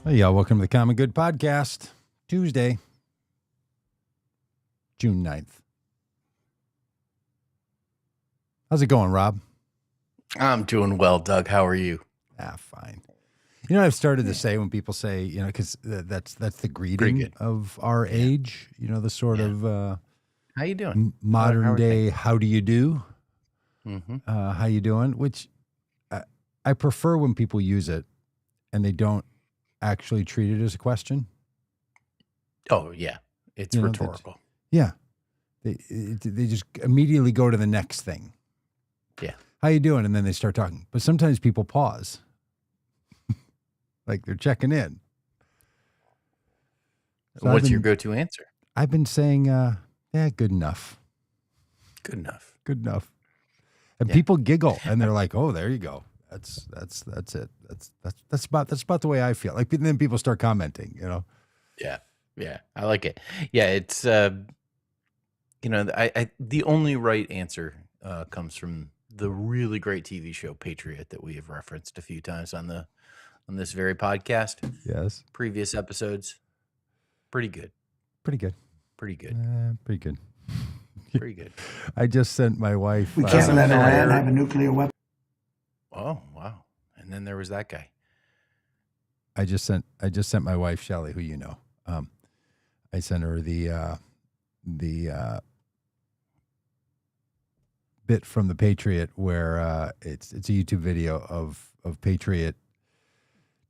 Hey, y'all. Welcome to the Common Good Podcast. Tuesday, June 9th. How's it going, Rob? I'm doing well, Doug. How are you? Fine. You know, I've started to say when people say, you know, because that's the greeting of our age, you know, the sort of how you doing? Modern day, how do you do? Mm-hmm. How you doing? Which I prefer when people use it and they don't actually treat it as a question. Oh, yeah. It's rhetorical. They just immediately go to the next thing. Yeah. How you doing? And then they start talking. But sometimes people pause. Like they're checking in. So what's your go-to answer? I've been saying, good enough. Good enough. Good enough. And people giggle and they're like, oh, there you go. That's it. That's about the way I feel. Like, and then people start commenting, you know? Yeah. Yeah. I like it. Yeah. It's, the only right answer comes from the really great TV show Patriot that we have referenced a few times on this very podcast. Yes. Previous episodes. Pretty good. Pretty good. Pretty good. Pretty good. Pretty good. I just sent my wife. We can't let Iran have a nuclear weapon. Oh, wow. And then there was that guy. I just sent my wife, Shelly, who you know. I sent her the bit from the Patriot where it's a YouTube video of Patriot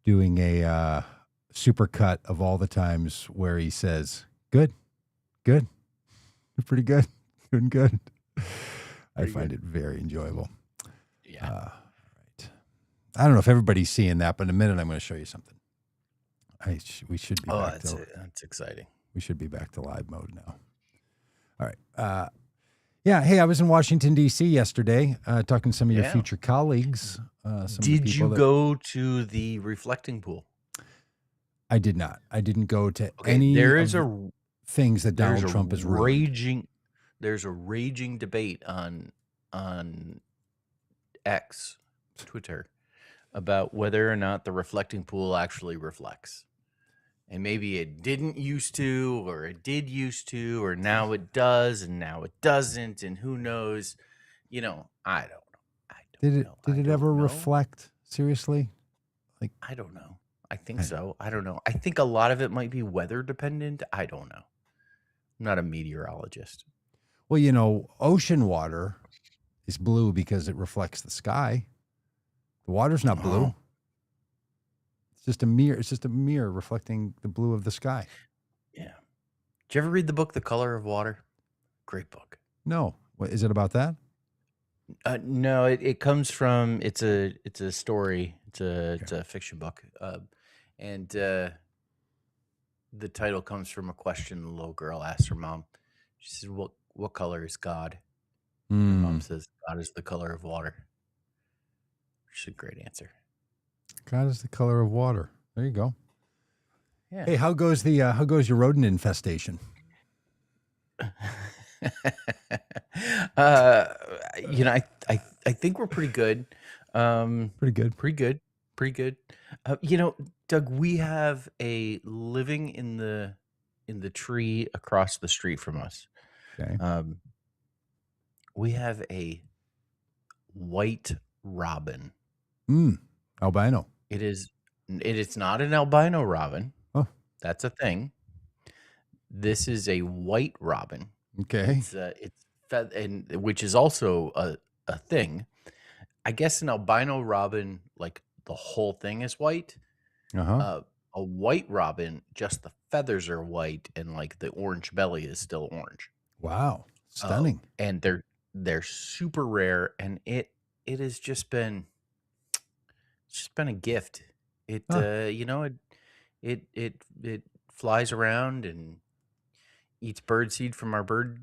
doing a super cut of all the times where he says, good, pretty good, good. I find it very enjoyable. Yeah. Right. I don't know if everybody's seeing that, but in a minute I'm going to show you something. We should be. Oh, that's exciting. We should be back to live mode now. All right. Yeah. Hey, I was in Washington, D.C. yesterday talking to some of your future colleagues. Did you go to the reflecting pool? I did not. I didn't go to any things that Donald Trump is ruined. There's a raging debate on X, Twitter, about whether or not the reflecting pool actually reflects. And maybe it didn't used to, or it did used to, or now it does, and now it doesn't, and who knows? You know, I don't know. Did it ever reflect? Seriously? Like, I don't know. I think so. I don't know. I think a lot of it might be weather dependent. I don't know. I'm not a meteorologist. Well, you know, ocean water is blue because it reflects the sky. The water's not blue. Oh. It's just a mirror. It's just a mirror reflecting the blue of the sky. Yeah. Did you ever read the book, The Color of Water? Great book. No. What, is it about that? No, it comes from, it's a story. It's a fiction book. And the title comes from a question the little girl asked her mom. She said, what color is God? Her mom says, God is the color of water. Which is a great answer. God is the color of water. There you go. Yeah. Hey, how goes your rodent infestation? I think we're pretty good. Pretty good. Doug, we have a living in the tree across the street from us. Okay. We have a white robin. Albino. It is not an albino robin. Oh, that's a thing. This is a white robin. Okay. Which is also a thing. I guess an albino robin, like the whole thing is white. Uh-huh. A white robin, just the feathers are white, and like the orange belly is still orange. Wow, stunning. And they're super rare, and it has just been a gift. It it flies around and eats birdseed from our bird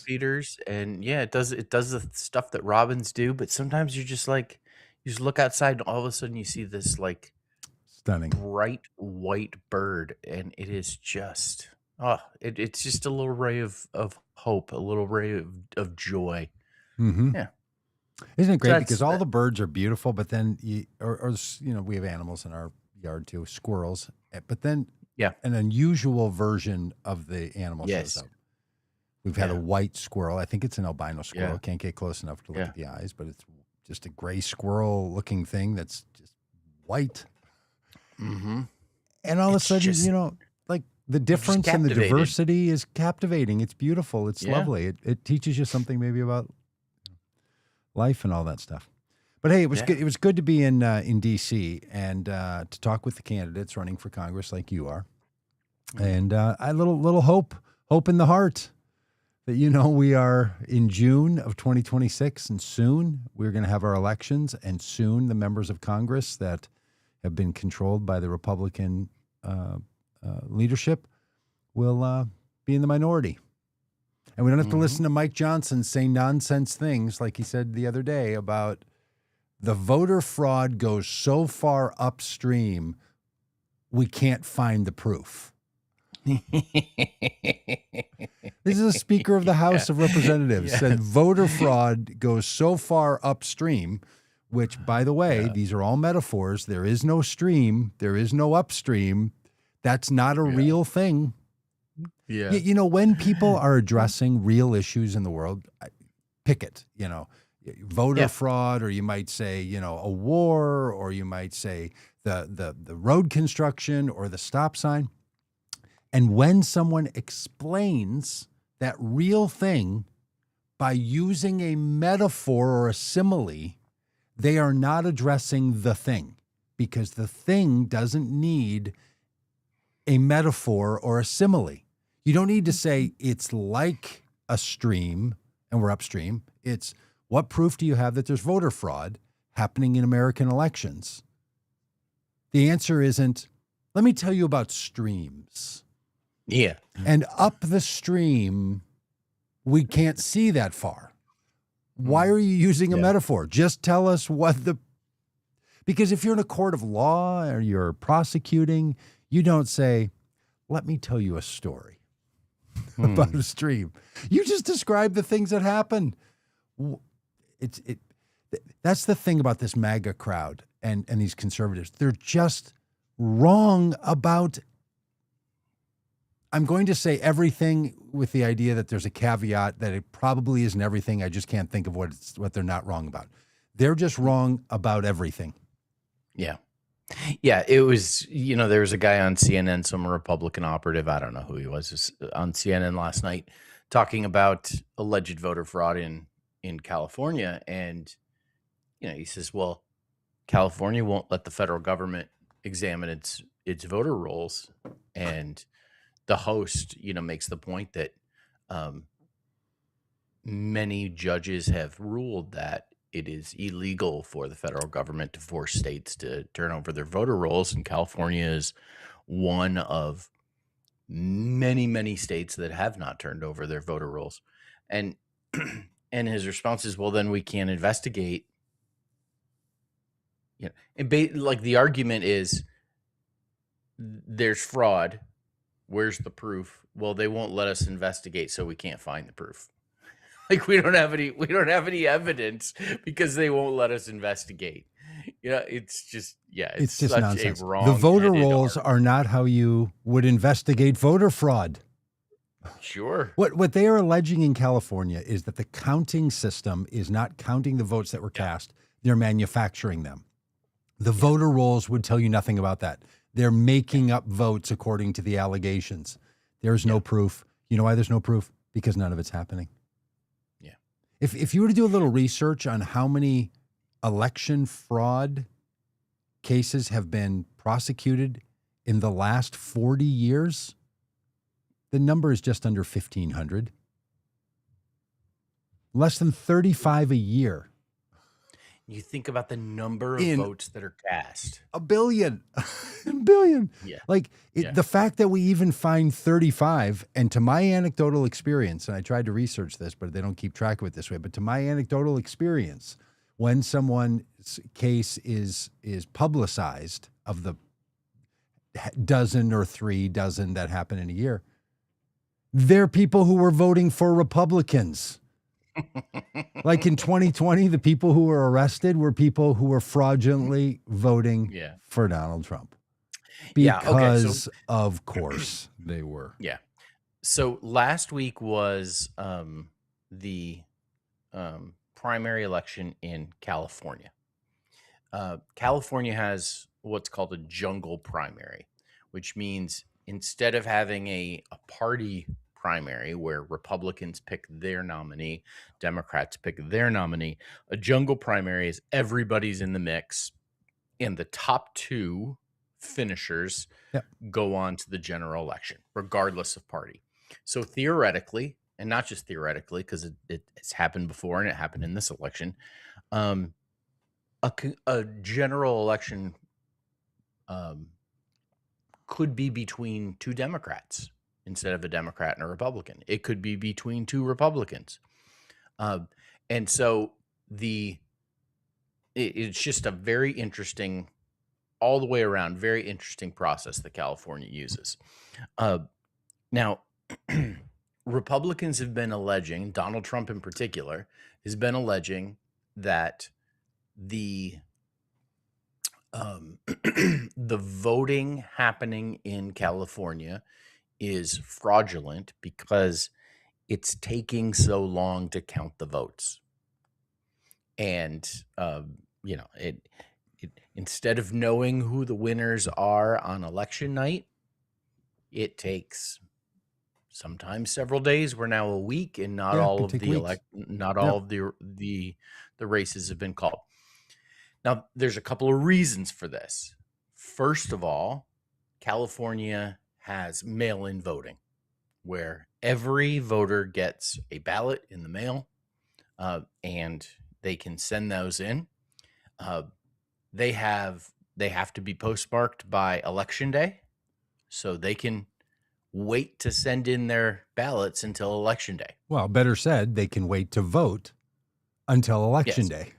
feeders, and it does the stuff that robins do. But sometimes you just look outside and all of a sudden you see this like stunning bright white bird, and it is just it's just a little ray of hope, a little ray of joy. Mm-hmm. Yeah. Isn't it great? Because all the birds are beautiful, but then we have animals in our yard too, squirrels. But then Yeah. an unusual version of the animal Yes. shows up. We've had a Yeah. white squirrel. I think it's an albino squirrel. Yeah. Can't get close enough to look Yeah. at the eyes, but it's just a gray squirrel looking thing that's just white. Mm-hmm. And all of a It's sudden, just- you know, like the difference and the captivated. diversity is captivating. It's beautiful. It's Yeah. lovely. It teaches you something maybe about life and all that stuff. But hey, it was Yeah. good. It was good to be in DC and to talk with the candidates running for Congress like you are, and I little hope in the heart that we are in June of 2026, and soon we're going to have our elections, and soon the members of Congress that have been controlled by the Republican leadership will be in the minority. And we don't have to listen to Mike Johnson say nonsense things like he said the other day about the voter fraud goes so far upstream, we can't find the proof. This is a Speaker of the House of Representatives said voter fraud goes so far upstream, which, by the way, these are all metaphors. There is no stream. There is no upstream. That's not a real thing. Yeah. You know, when people are addressing real issues in the world, pick it, voter fraud, or you might say, a war, or you might say the road construction or the stop sign. And when someone explains that real thing by using a metaphor or a simile, they are not addressing the thing, because the thing doesn't need a metaphor or a simile. You don't need to say it's like a stream and we're upstream. It's what proof do you have that there's voter fraud happening in American elections? The answer isn't, let me tell you about streams. Yeah. And up the stream, we can't see that far. Why are you using a metaphor? Just tell us because if you're in a court of law or you're prosecuting, you don't say, let me tell you a story about a stream. You just describe the things that happen. That's the thing about this MAGA crowd and these conservatives. They're just wrong about, I'm going to say everything with the idea that there's a caveat that it probably isn't everything. I just can't think of what they're not wrong about. They're just wrong about everything. Yeah. Yeah. It was, there was a guy on CNN, some Republican operative, I don't know who he was, on CNN last night talking about alleged voter fraud in California. And, he says, well, California won't let the federal government examine its voter rolls. And the host, makes the point that many judges have ruled that it is illegal for the federal government to force states to turn over their voter rolls. And California is one of many, many states that have not turned over their voter rolls. And and his response is, well, then we can't investigate. And like the argument is there's fraud. Where's the proof? Well, they won't let us investigate, so we can't find the proof. Like we don't have any evidence because they won't let us investigate. It's just It's just such nonsense. a wrong. The voter rolls are not how you would investigate voter fraud. Sure. What they are alleging in California is that the counting system is not counting the votes that were cast. They're manufacturing them. The voter rolls would tell you nothing about that. They're making up votes according to the allegations. There's no proof. You know why there's no proof? Because none of it's happening. Yeah. If you were to do a little research on how many election fraud cases have been prosecuted in the last 40 years, the number is just under 1,500. Less than 35 a year. You think about the number of votes that are cast. A billion. A billion. Yeah. The fact that we even find 35, and to my anecdotal experience, and I tried to research this, but they don't keep track of it this way, but to my anecdotal experience, when someone's case is publicized of the dozen or 3 dozen that happen in a year, they're people who were voting for Republicans. Like in 2020, the people who were arrested were people who were fraudulently voting for Donald Trump. Yeah. Okay. So because of course they were. yeah. So last week was the primary election in California. California has what's called a jungle primary, which means instead of having a party primary where Republicans pick their nominee, Democrats pick their nominee, a jungle primary is everybody's in the mix, and the top two finishers Yep. go on to the general election, regardless of party. So theoretically, and not just theoretically, because it's happened before and it happened in this election, a general election could be between two Democrats instead of a Democrat and a Republican. It could be between two Republicans. And so it's just a very interesting, all the way around, very interesting process that California uses. Now, Republicans have been alleging, Donald Trump in particular, has been alleging that the the voting happening in California is fraudulent because it's taking so long to count the votes. And it instead of knowing who the winners are on election night, it takes sometimes several days. We're now a week, and not Yeah, it all could of take the weeks. not Yeah. all of the races have been called. Now, there's a couple of reasons for this. First of all, California has mail-in voting, where every voter gets a ballot in the mail, and they can send those in. They have to be postmarked by Election Day, so they can wait to send in their ballots until Election Day. Well, better said, they can wait to vote until Election Yes. Day.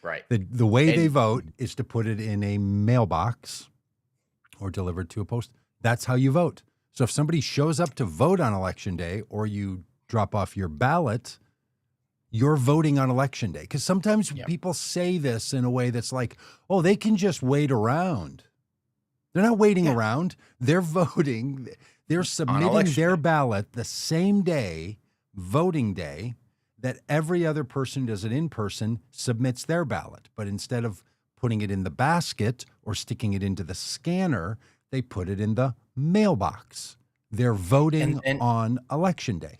Right. The way they And- vote is to put it in a mailbox or delivered to a post. That's how you vote. So if somebody shows up to vote on Election Day, or you drop off your ballot, you're voting on Election Day. Because sometimes Yeah. people say this in a way that's like, oh, they can just wait around. They're not waiting Yeah. around. They're voting. They're submitting Election their Day. ballot the same day, voting day, that every other person does it in person, submits their ballot. But instead of putting it in the basket or sticking it into the scanner, they put it in the mailbox. They're voting And- on Election Day.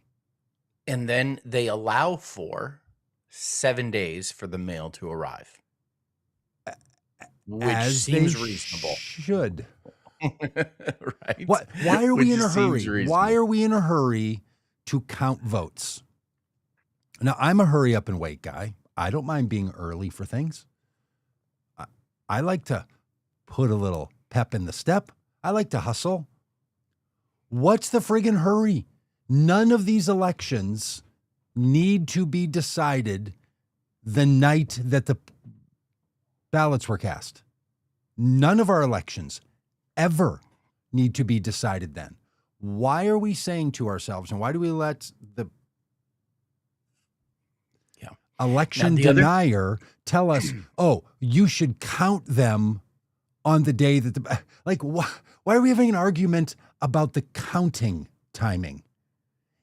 And then they allow for 7 days for the mail to arrive, which As seems they reasonable. should. Right? Why are we Which in a seems hurry? reasonable. Why are we in a hurry to count votes? Now, I'm a hurry up and wait guy. I don't mind being early for things. I like to put a little pep in the step. I like to hustle. What's the friggin' hurry? None of these elections need to be decided the night that the ballots were cast. None of our elections ever need to be decided then. Why are we saying to ourselves, and why do we let the election Now, the other- denier tell us, oh, you should count them on the day that the, like, why are we having an argument about the counting timing?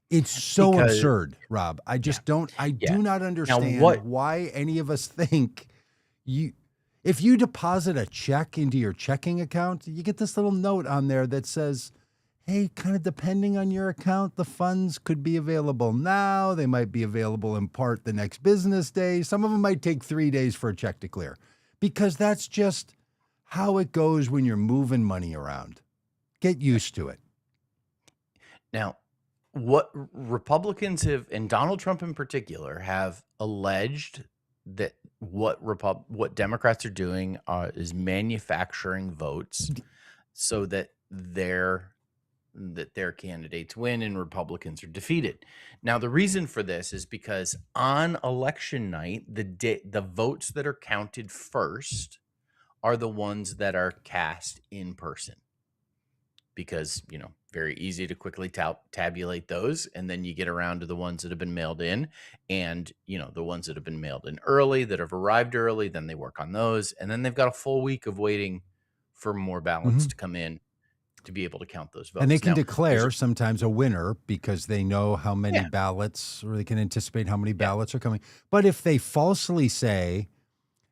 It's so Because- absurd, Rob. I just do not understand why any of us think if you deposit a check into your checking account, you get this little note on there that says, hey, kind of depending on your account, the funds could be available now. They might be available in part the next business day. Some of them might take 3 days for a check to clear, because that's just how it goes when you're moving money around. Get used to it. Now, what Republicans have, and Donald Trump in particular, have alleged that what Democrats are doing is manufacturing votes so that their candidates win and Republicans are defeated. Now, the reason for this is because on election night, the votes that are counted first are the ones that are cast in person, because, very easy to quickly tabulate those. And then you get around to the ones that have been mailed in, and, the ones that have been mailed in early, that have arrived early, then they work on those. And then they've got a full week of waiting for more ballots to come in to be able to count those votes. And they can Now, declare sometimes a winner because they know how many Yeah. ballots, or they can anticipate how many ballots are coming. But if they falsely say,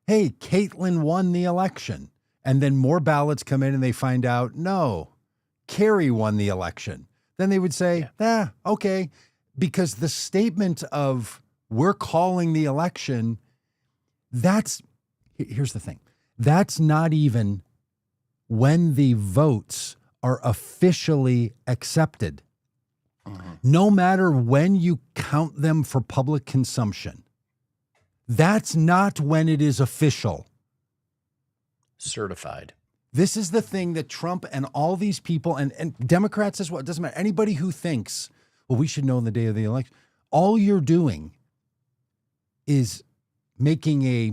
hey, Caitlin won the election, and then more ballots come in and they find out, no, Kerry won the election, then they would say, okay, because the statement of we're calling the election, here's the thing, that's not even when the votes are officially accepted. No matter when you count them for public consumption, that's not when it is official. Certified. This is the thing that Trump and all these people and Democrats as well, it doesn't matter. Anybody who thinks, well, we should know on the day of the election, all you're doing is making a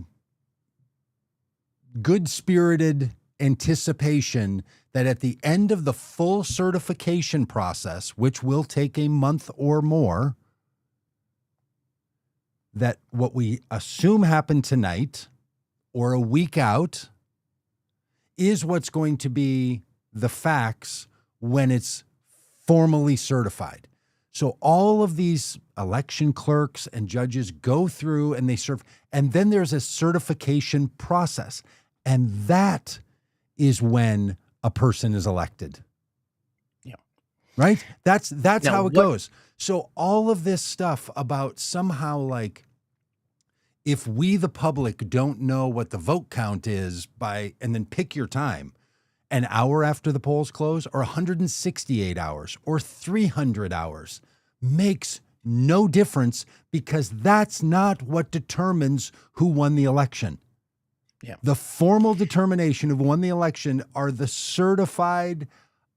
good-spirited anticipation that at the end of the full certification process, which will take a month or more, that what we assume happened tonight or a week out is what's going to be the facts when it's formally certified. So all of these election clerks and judges go through and they serve, and then there's a certification process. And that is when a person is elected. Yeah. Right? That's Now, how it what- goes. So all of this stuff about somehow like, if we, the public, don't know what the vote count is and then pick your time, an hour after the polls close or 168 hours or 300 hours makes no difference, because that's not what determines who won the election. Yeah. The formal determination of who won the election are the certified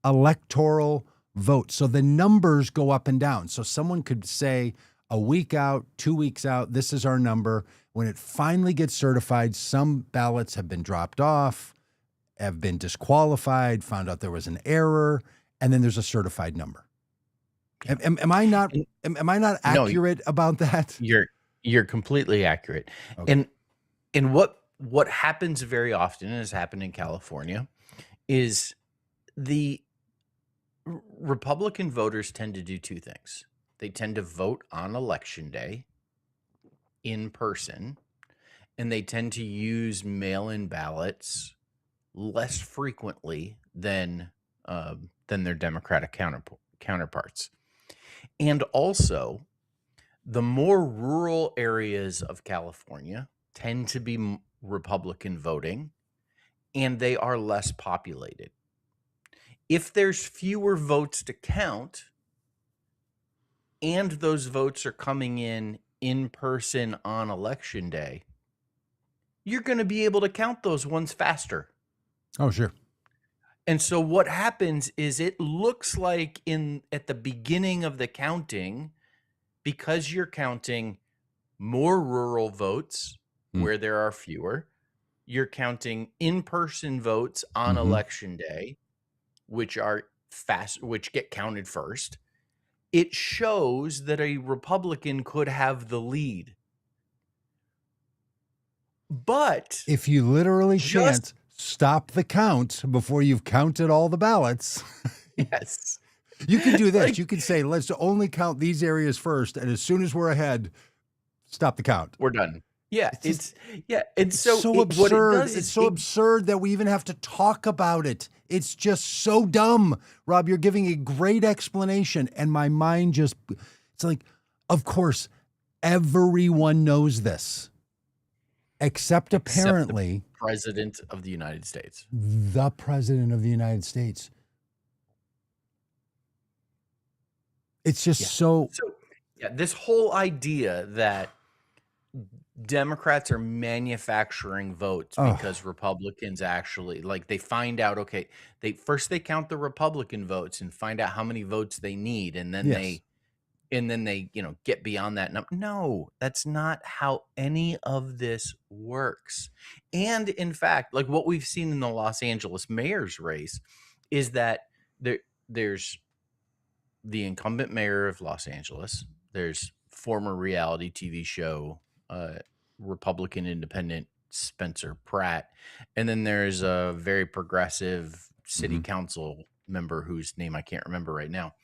electoral votes. So the numbers go up and down. So someone could say a week out, 2 weeks out, this is our number. When it finally gets certified, some ballots have been dropped off, have been disqualified, found out there was an error, and then there's a certified number. Am I not No, accurate about that? You're completely accurate. Okay. And what happens very often, and has happened in California, is the Republican voters tend to do two things. They tend to vote on election day in person, and they tend to use mail-in ballots less frequently than their Democratic counterparts. And also, the more rural areas of California tend to be Republican voting, and they are less populated. If there's fewer votes to count, and those votes are coming in person on election day, you're going to be able to count those ones faster. Oh, sure. And so what happens is it looks like at the beginning of the counting, because you're counting more rural votes where there are fewer, you're counting in-person votes on election day, which are which get counted first. It shows that a Republican could have the lead. But if you literally can't stop the count before you've counted all the ballots, yes, you can do this. You can say, let's only count these areas first, and as soon as we're ahead, stop the count. We're done. Yeah, it's so absurd. It's so absurd that we even have to talk about it. It's just so dumb. Rob, you're giving a great explanation, and my mind it's like, of course, everyone knows this, except apparently the President of the United States. The President of the United States. It's just this whole idea that Democrats are manufacturing votes because Republicans actually, like, they find out, okay, they count the Republican votes and find out how many votes they need, and then they get beyond that number. No, that's not how any of this works. And in fact, like what we've seen in the Los Angeles mayor's race is that there's the incumbent mayor of Los Angeles, there's former reality TV show Republican independent Spencer Pratt. And then there's a very progressive city council member whose name I can't remember right now.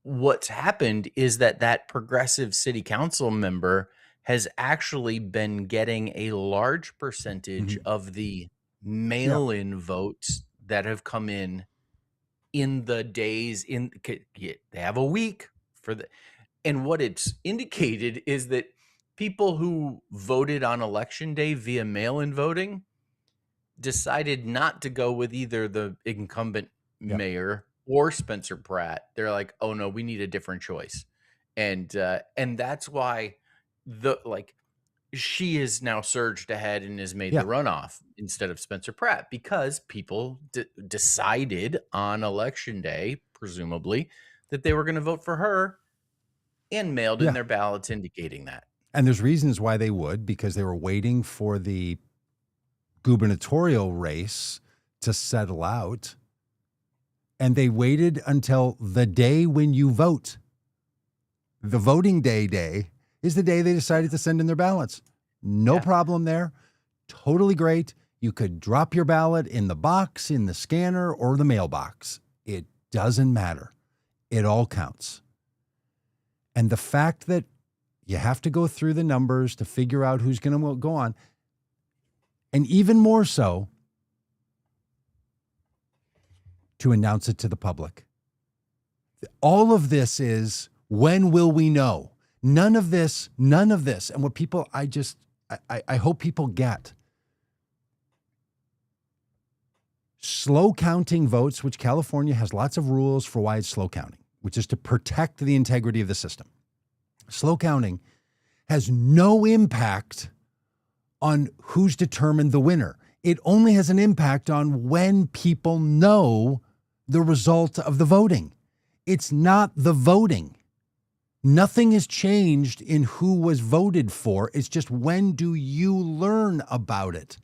What's happened is that progressive city council member has actually been getting a large percentage of the mail-in votes that have come in the days they have a week for the, and what it's indicated is that people who voted on election day via mail-in voting decided not to go with either the incumbent mayor or Spencer Pratt. They're like, oh no, we need a different choice. And that's why she is now surged ahead and has made the runoff instead of Spencer Pratt, because people decided on election day, presumably, that they were going to vote for her and mailed in their ballots indicating that. And there's reasons why they would, because they were waiting for the gubernatorial race to settle out. And they waited until the day when you vote. The voting day is the day they decided to send in their ballots. No problem there. Totally great. You could drop your ballot in the box, in the scanner, or the mailbox. It doesn't matter. It all counts. And the fact that you have to go through the numbers to figure out who's going to go on, and even more so, to announce it to the public. All of this is, when will we know? None of this. And what people, I hope people get. Slow counting votes, which California has lots of rules for why it's slow counting, which is to protect the integrity of the system. Slow counting has no impact on who's determined the winner. It only has an impact on when people know the result of the voting. It's not the voting. Nothing has changed in who was voted for. It's just, when do you learn about it?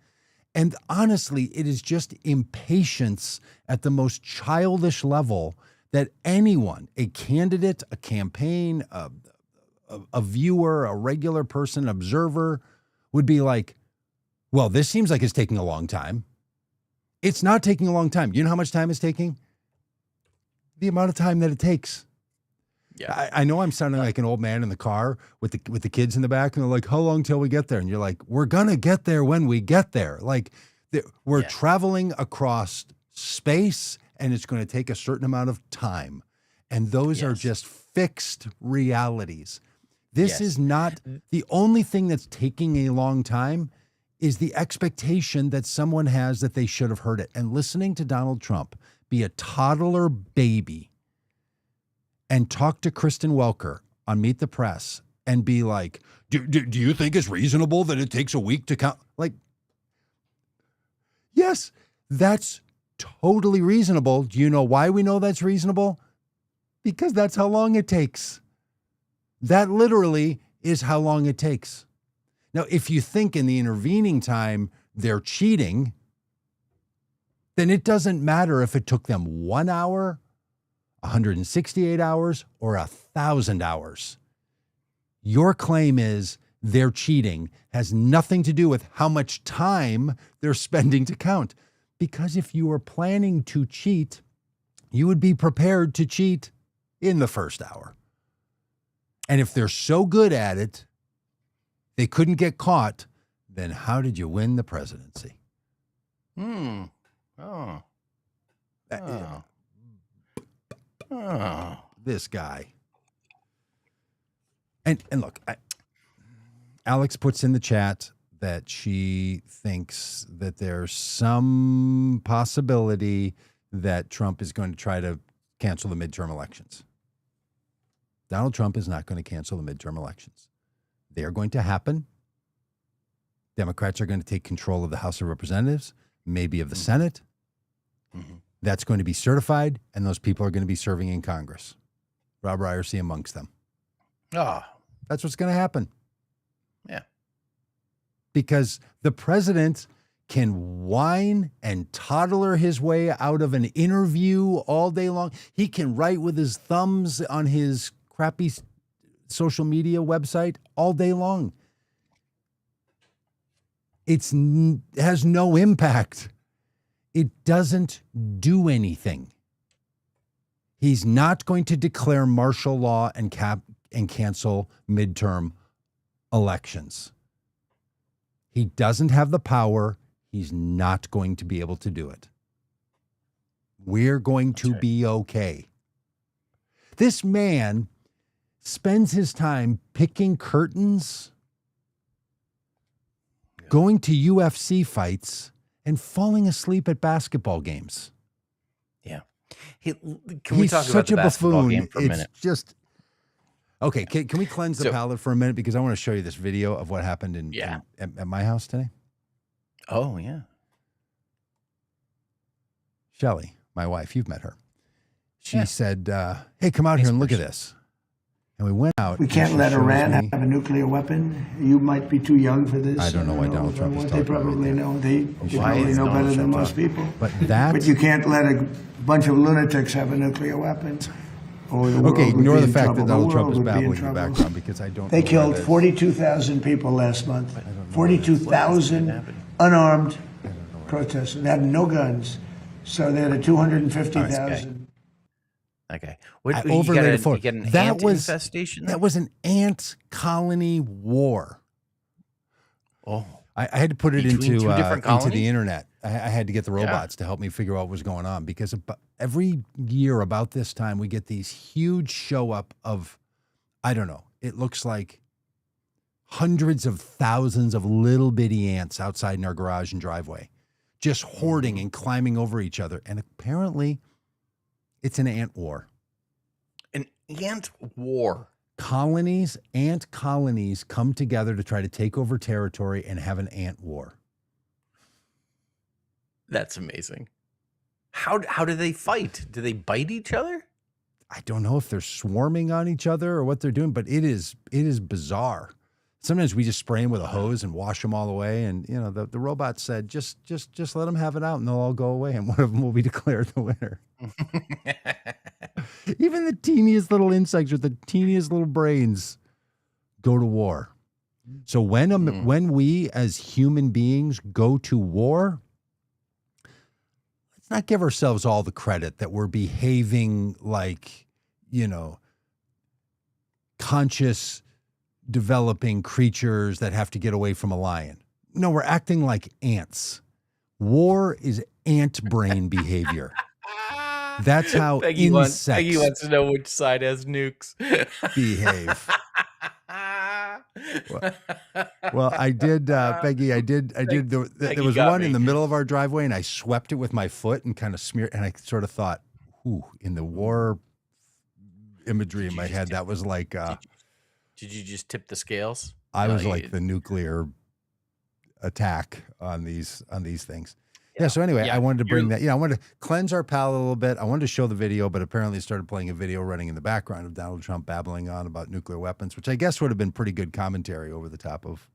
And honestly, it is just impatience at the most childish level that anyone, a candidate, a campaign, a viewer, a regular person, observer, would be like, well, this seems like it's taking a long time. It's not taking a long time. You know how much time it's taking? The amount of time that it takes. Yeah, I know I'm sounding like an old man in the car with the kids in the back, and they're like, how long till we get there? And you're like, we're going to get there when we get there. Like, we're traveling across space, and it's going to take a certain amount of time. And those are just fixed realities. This is not the only thing that's taking a long time, is the expectation that someone has that they should have heard it. And listening to Donald Trump be a toddler baby and talk to Kristen Welker on Meet the Press and be like, do you think it's reasonable that it takes a week to count? Like, yes, that's totally reasonable. Do you know why we know that's reasonable? Because that's how long it takes. That literally is how long it takes. Now, if you think in the intervening time they're cheating, then it doesn't matter if it took them 1 hour, 168 hours, or 1,000 hours. Your claim is they're cheating has nothing to do with how much time they're spending to count. Because if you were planning to cheat, you would be prepared to cheat in the first hour. And if they're so good at it, they couldn't get caught, then how did you win the presidency? This guy. And look, Alex puts in the chat that she thinks that there's some possibility that Trump is going to try to cancel the midterm elections. Donald Trump is not going to cancel the midterm elections. They are going to happen. Democrats are going to take control of the House of Representatives, maybe of the Senate. That's going to be certified, and those people are going to be serving in Congress. Rob Ryerson amongst them. That's what's going to happen. Yeah. Because the president can whine and toddler his way out of an interview all day long. He can write with his thumbs on his crappy social media website all day long. has no impact. It doesn't do anything. He's not going to declare martial law and cancel midterm elections. He doesn't have the power. He's not going to be able to do it. We're going to be okay. This man spends his time picking curtains, going to UFC fights, and falling asleep at basketball games. Yeah. Can we talk about the basketball game for a minute? It's just... Okay, can we cleanse the palate for a minute? Because I want to show you this video of what happened at my house today. Oh, yeah. Shelley, my wife, you've met her. She said, hey, come out here and look at this. And we went out. We can't let Iran have a nuclear weapon. You might be too young for this. I don't know why Donald Trump is talking about it. They probably know. They probably know better than most people. But you can't let a bunch of lunatics have a nuclear weapon. Okay, ignore the fact that Donald Trump is babbling in the background because I don't. They killed 42,000 people last month. 42,000 unarmed protesters. They had no guns, so they had 250,000. Okay. Overlaid it forward. That was an ant colony war. Oh. I had to put it into the internet. I had to get the robots to help me figure out what was going on because every year about this time we get these huge show up of, I don't know, it looks like hundreds of thousands of little bitty ants outside in our garage and driveway, just hoarding and climbing over each other. And apparently it's an ant war. An ant war. Ant colonies come together to try to take over territory and have an ant war. That's amazing. How do they fight? Do they bite each other? I don't know if they're swarming on each other or what they're doing, but it is bizarre. Sometimes we just spray them with a hose and wash them all away. And, you know, the robot said, just let them have it out and they'll all go away. And one of them will be declared the winner. Even the teeniest little insects with the teeniest little brains go to war. So when we as human beings go to war, let's not give ourselves all the credit that we're behaving like, you know, conscious developing creatures that have to get away from a lion. No, we're acting like ants. War is ant brain behavior. That's how Peggy wants to know which side has nukes. Behave. Well, I did, Peggy. I did. There was one in the middle of our driveway, and I swept it with my foot and kind of smeared. And I sort of thought, "Ooh!" In the war imagery in my head, that was like. Did you just tip the scales? I was like the nuclear attack on these things. Yeah. So anyway, I wanted to bring that. Yeah, I wanted to cleanse our palate a little bit. I wanted to show the video, but apparently it started playing a video running in the background of Donald Trump babbling on about nuclear weapons, which I guess would have been pretty good commentary over the top of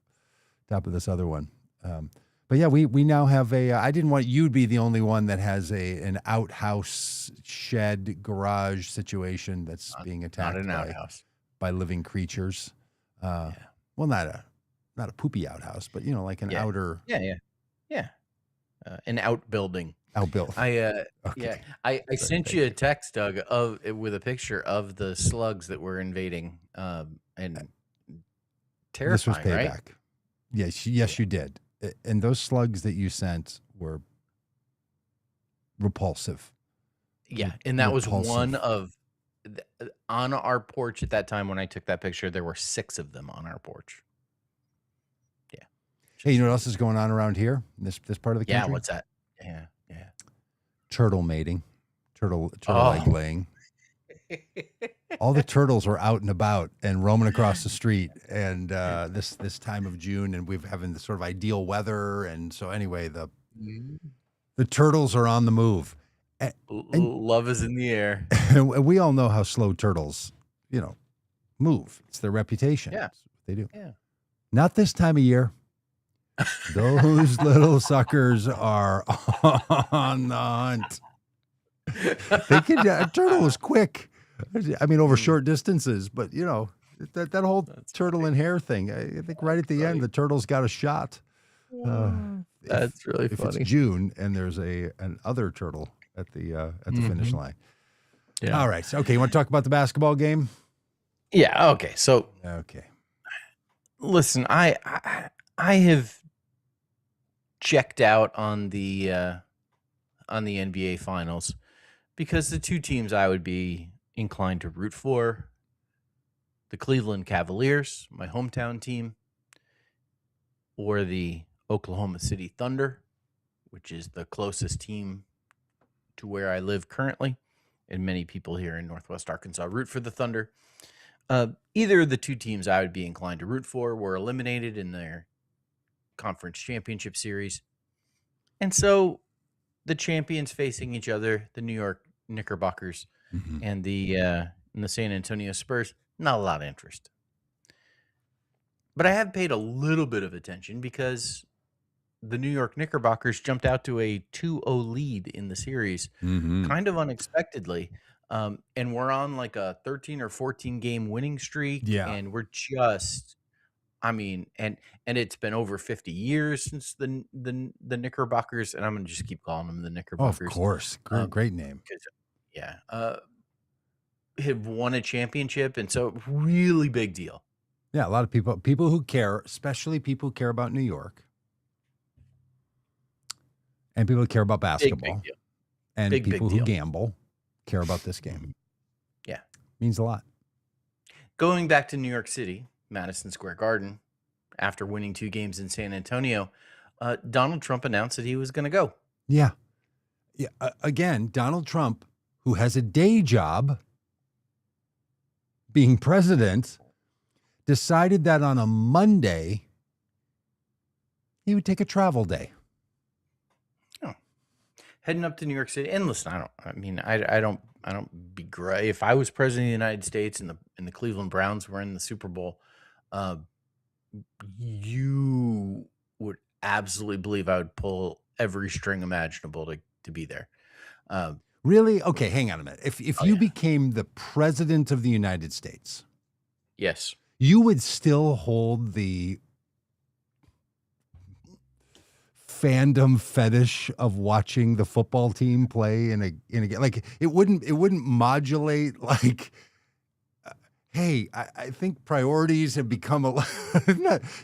this other one. But yeah, we now have a. I didn't want you to be the only one that has an outhouse, shed, garage situation that's being attacked. Not an outhouse. By living creatures. Well, not a poopy outhouse, but you know, like an outer. Yeah. An outbuilding. Outbuilding. I sent you a text, Doug, with a picture of the slugs that were invading, and terrifying. This was payback. Right? Yes, you did. And those slugs that you sent were repulsive. Yeah, and that was one of. On our porch at that time when I took that picture, there were 6 of them on our porch. Yeah. Hey, you know what else is going on around here? This part of the country? Yeah, what's that? Yeah. Turtle mating. Turtle egg laying. All the turtles were out and about and roaming across the street. And this time of June, and we're having this sort of ideal weather. And so anyway, the turtles are on the move. And love is in the air. And we all know how slow turtles, move. It's their reputation. Yeah. That's what they do. Yeah. Not this time of year. Those little suckers are on the hunt. A turtle is quick. I mean, over short distances, but that whole turtle and hare thing. I think right at the end, the turtle's got a shot. That's really if funny. it's June and there's an other turtle at the finish line. Yeah. All right. So, okay, you want to talk about the basketball game? Yeah. Okay. So Okay. listen, I have checked out on the NBA Finals because the two teams I would be inclined to root for, the Cleveland Cavaliers, my hometown team, or the Oklahoma City Thunder, which is the closest team to where I live currently, and many people here in Northwest Arkansas root for the Thunder. Either of the two teams I would be inclined to root for were eliminated in their conference championship series. And so the champions facing each other, the New York Knickerbockers and the San Antonio Spurs, not a lot of interest. But I have paid a little bit of attention because the New York Knickerbockers jumped out to a 2-0 lead in the series, kind of unexpectedly. And we're on like a 13 or 14 game winning streak. Yeah. And we're just, I mean, and it's been over 50 years since the Knickerbockers, and I'm going to just keep calling them the Oh, Knickerbockers. of course. Great name. Yeah. Have won a championship. And so really big deal. Yeah. A lot of people who care, especially people who care about New York and people who care about basketball Big deal. and Big people who deal. gamble care about this game. Yeah. Means a lot. Going back to New York City, Madison Square Garden, after winning 2 games in San Antonio, Donald Trump announced that he was going to go. Yeah. Yeah. Again, Donald Trump, who has a day job being president, decided that on a Monday he would take a travel day. Heading up to New York City, and listen, I don't begrudge. If I was president of the United States and the Cleveland Browns were in the Super Bowl, you would absolutely believe I would pull every string imaginable to be there. Really? Okay, hang on a minute. If you became the president of the United States, Yes, you would still hold the fandom fetish of watching the football team play in a game. Like it wouldn't modulate like, hey, I think priorities have become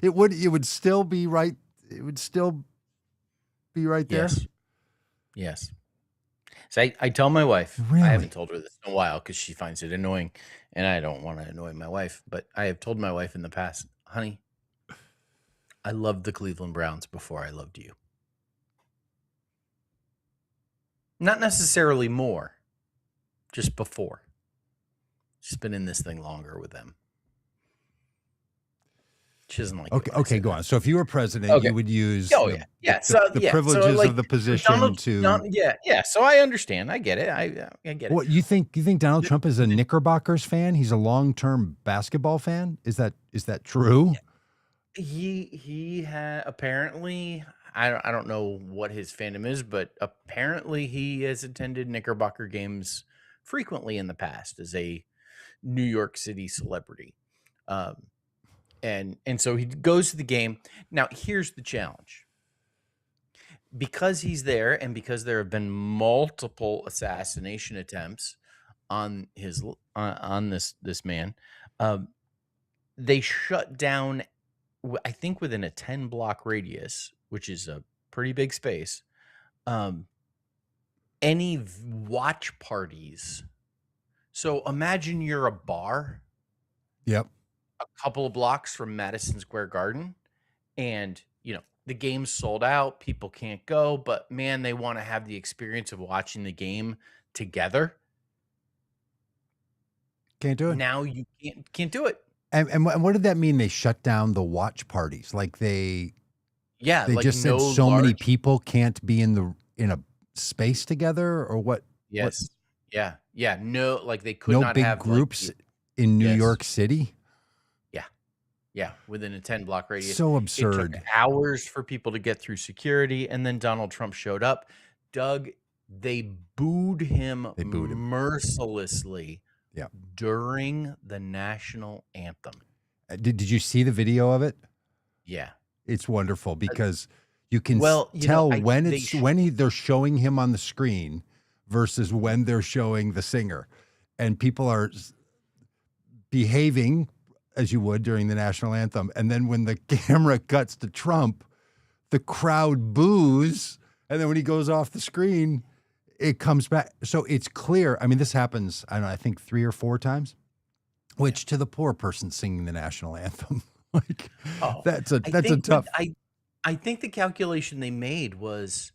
it would still be right. It would still be right there. Yes. So I tell my wife, Really? I haven't told her this in a while because she finds it annoying, and I don't want to annoy my wife, but I have told my wife in the past, honey, I loved the Cleveland Browns before I loved you. Not necessarily more, just before. She's been in this thing longer with them. She doesn't like. Okay, go on. So if you were president, you would use the privileges of the position to. So I understand. I get it. I get it. What you think Donald Trump is a Knickerbockers fan? He's a long-term basketball fan. Is that true? He had apparently. I don't know what his fandom is, but apparently he has attended Knickerbocker games frequently in the past as a New York City celebrity. And so he goes to the game. Now, here's the challenge. Because he's there and because there have been multiple assassination attempts on this man, they shut down, I think within a 10-block radius, which is a pretty big space, any watch parties. So imagine you're a bar. Yep. A couple of blocks from Madison Square Garden, and the game's sold out, people can't go, but man, they want to have the experience of watching the game together. Can't do it. Now you can't do it. And what did that mean? They shut down the watch parties? Like they like just said so many people can't be in a space together, or what? Yes. What? Yeah. No, like they could not big have groups in New York City. Yeah, within a 10-block radius. So absurd. It took hours for people to get through security, and then Donald Trump showed up. Doug, they booed him mercilessly during the national anthem. Did you see the video of it? Yeah. It's wonderful because you can Well, tell I when they it's they're showing him on the screen versus when they're showing the singer, and people are behaving as you would during the national anthem, and then when the camera cuts to Trump, the crowd boos, and then when he goes off the screen, it comes back. So it's clear. I mean, this happens, I don't know, I think 3 or 4 times, which to the poor person singing the national anthem, like Oh, that's a I that's a think tough. I think the calculation they made was,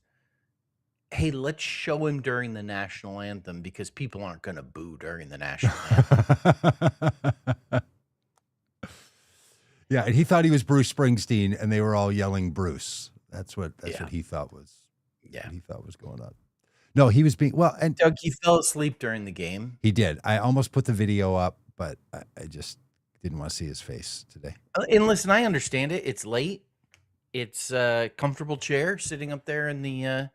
hey, let's show him during the national anthem because people aren't going to boo during the national anthem. Yeah, and he thought he was Bruce Springsteen, and they were all yelling Bruce. That's what he thought was. Yeah. What he thought was going on. No, he was being and Doug, he fell asleep during the game. he did. I almost put the video up, but I just didn't want to see his face today. And listen, I understand it. It's late. It's a comfortable chair sitting up there in the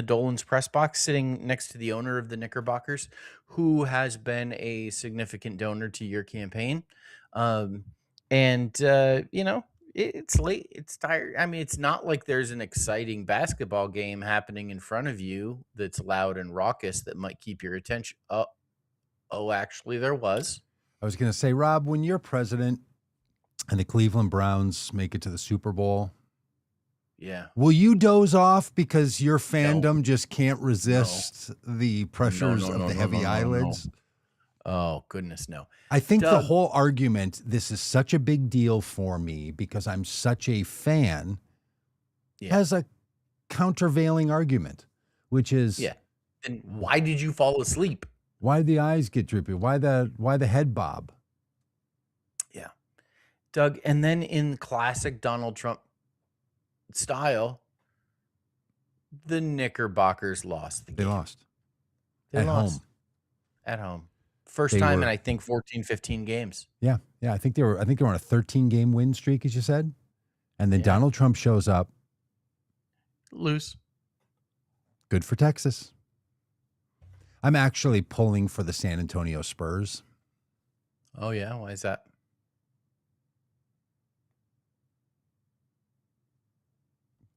Dolan's press box, sitting next to the owner of the Knickerbockers, who has been a significant donor to your campaign. It's late. It's tired. I mean, it's not like there's an exciting basketball game happening in front of you that's loud and raucous that might keep your attention. Actually, there was. I was going to say, Rob, when you're president and the Cleveland Browns make it to the Super Bowl, yeah, will you doze off because your fandom just can't resist the pressures of the heavy eyelids? Oh, goodness, no. I think Doug, the whole argument, this is such a big deal for me because I'm such a fan, has a countervailing argument, which is, then why did you fall asleep? Why the eyes get droopy? Why the head bob? Yeah. Doug, and then in classic Donald Trump style, the Knickerbockers lost the game. They lost. They lost. At home. First time in I think 14, 15 games. Yeah. Yeah. I think they were on a 13-game win streak, as you said. And then Donald Trump shows up. Lose. Good for Texas. I'm actually pulling for the San Antonio Spurs. Oh, yeah? Why is that?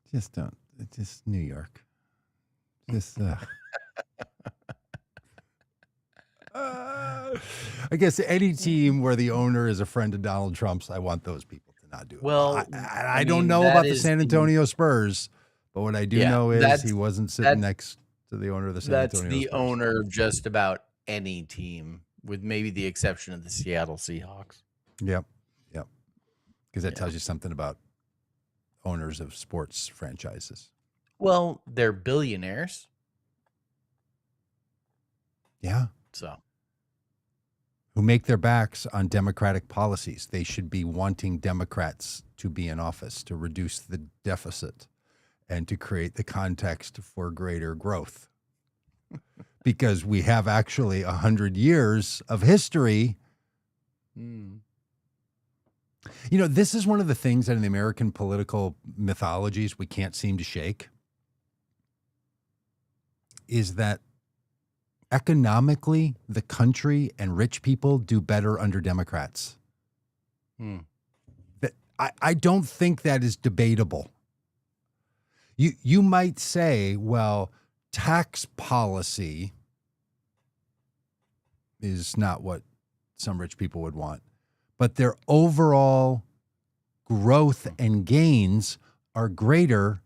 Just don't. It's just New York. Just, I guess any team where the owner is a friend of Donald Trump's, I want those people to not do it. Well, I don't know about the San Antonio Spurs, but what I do know is he wasn't sitting next to the owner of the San Antonio Spurs. That's the owner of just about any team, with maybe the exception of the Seattle Seahawks. Yep. Because that tells you something about owners of sports franchises. Well, they're billionaires. Yeah. So. Who make their backs on Democratic policies. They should be wanting Democrats to be in office to reduce the deficit and to create the context for greater growth. Because we have actually 100 years of history. You know, this is one of the things that in the American political mythologies we can't seem to shake, is that economically the country and rich people do better under Democrats. I don't think that is debatable. You might say, well, tax policy is not what some rich people would want, but their overall growth and gains are greater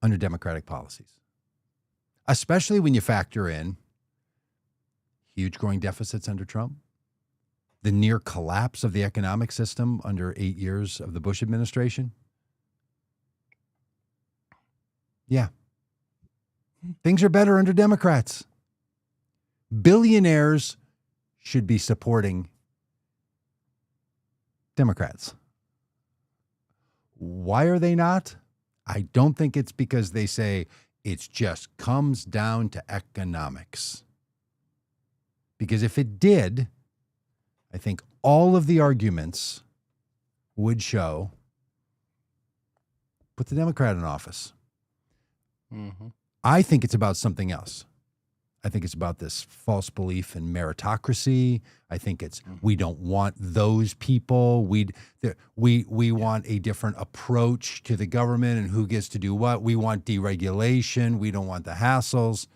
under Democratic policies, especially when you factor in huge growing deficits under Trump, the near collapse of the economic system under 8 years of the Bush administration. Yeah. Things are better under Democrats. Billionaires should be supporting Democrats. Why are they not? I don't think it's because they say it just comes down to economics. Because if it did, I think all of the arguments would show put the Democrat in office. I think it's about something else. I think it's about this false belief in meritocracy. I think it's we don't want those people. We want a different approach to the government and who gets to do what. We want deregulation. We don't want the hassles.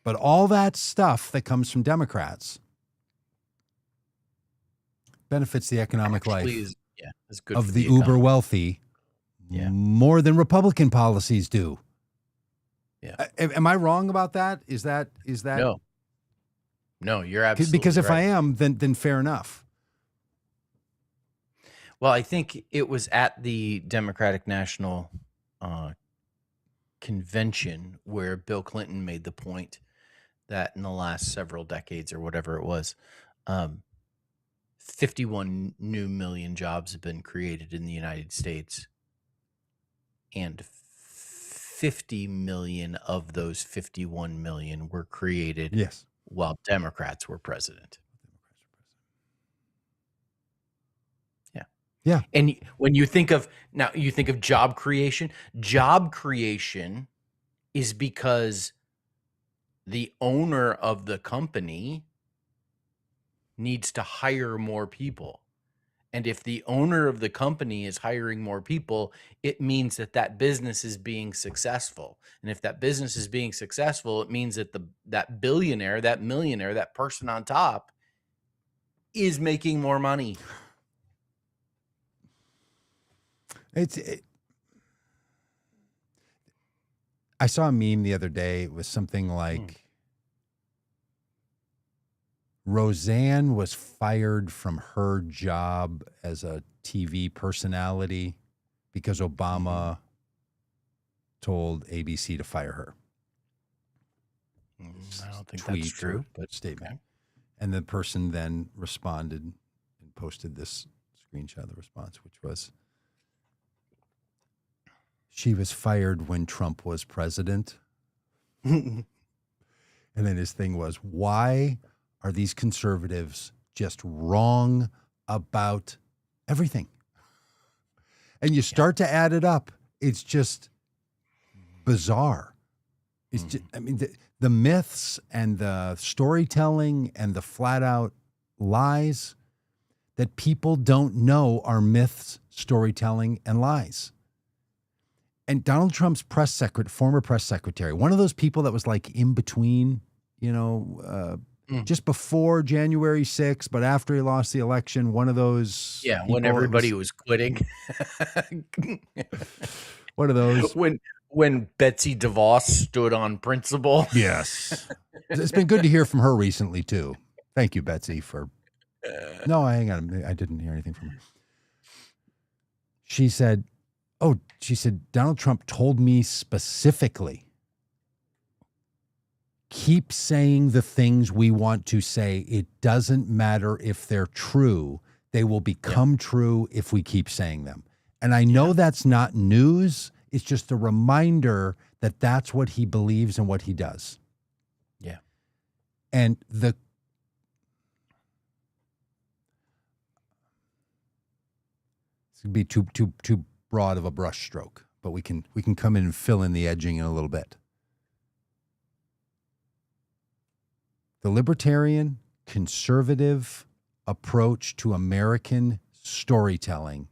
But all that stuff that comes from Democrats benefits the economic life Is good of for the economy. uber wealthy more than Republican policies do. Yeah. Am I wrong about that? Is that No, you're absolutely because if right. I am, then fair enough. Well, I think it was at the Democratic National Convention where Bill Clinton made the point that in the last several decades or whatever it was, 51 new million jobs have been created in the United States, and 50 million of those 51 million were created while Democrats were president. Yeah. And when you think of job creation is because the owner of the company needs to hire more people. And if the owner of the company is hiring more people, it means that business is being successful. And if that business is being successful, it means that that billionaire, that millionaire, that person on top is making more money. I saw a meme the other day. It was something like Roseanne was fired from her job as a TV personality because Obama told ABC to fire her. I don't think that's true, but statement. Okay. And the person then responded and posted this screenshot of the response, which was, she was fired when Trump was president. And then his thing was, why are these conservatives just wrong about everything? And you start to add it up. It's just bizarre. It's just, I mean, the myths and the storytelling and the flat out lies that people don't know are myths, storytelling, and lies. And Donald Trump's former press secretary, one of those people that was like in between, just before January 6th, but after he lost the election, one of those. Yeah, when everybody was quitting. One of those. When Betsy DeVos stood on principle. Yes. It's been good to hear from her recently, too. Thank you, Betsy, for. No, hang on. I didn't hear anything from her. She said, Donald Trump told me specifically, keep saying the things we want to say. It doesn't matter if they're true. They will become true if we keep saying them. And I know that's not news. It's just a reminder that that's what he believes and what he does. Yeah. And it's going to be too broad of a brush stroke, but we can come in and fill in the edging in a little bit. The libertarian, conservative approach to American storytelling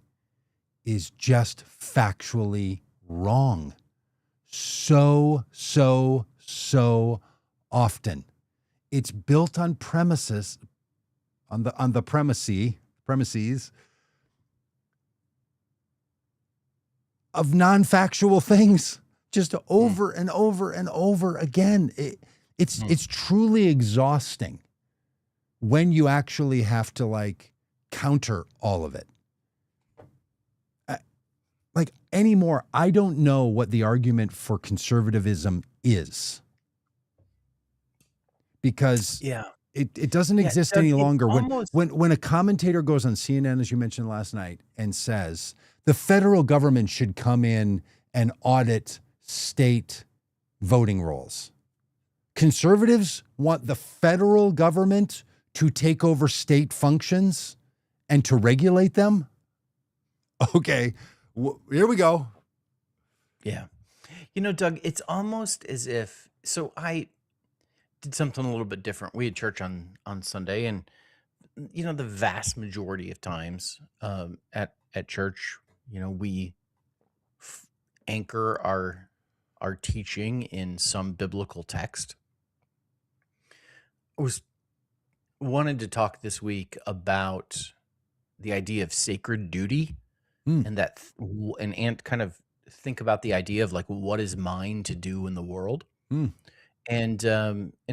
is just factually wrong. So often. It's built on premises, on the premises of non-factual things, just over and over and over again. It's truly exhausting when you actually have to counter all of it. Anymore, I don't know what the argument for conservatism is, because it doesn't exist Doug, any longer. When a commentator goes on CNN, as you mentioned last night, and says the federal government should come in and audit state voting rolls, conservatives want the federal government to take over state functions and to regulate them. Okay. Here we go. Yeah. Doug, it's almost as if, did something a little bit different. We had church on Sunday, and the vast majority of times at church, we anchor our teaching in some biblical text. I wanted to talk this week about the idea of sacred duty, and and kind of think about the idea of like, what is mine to do in the world. And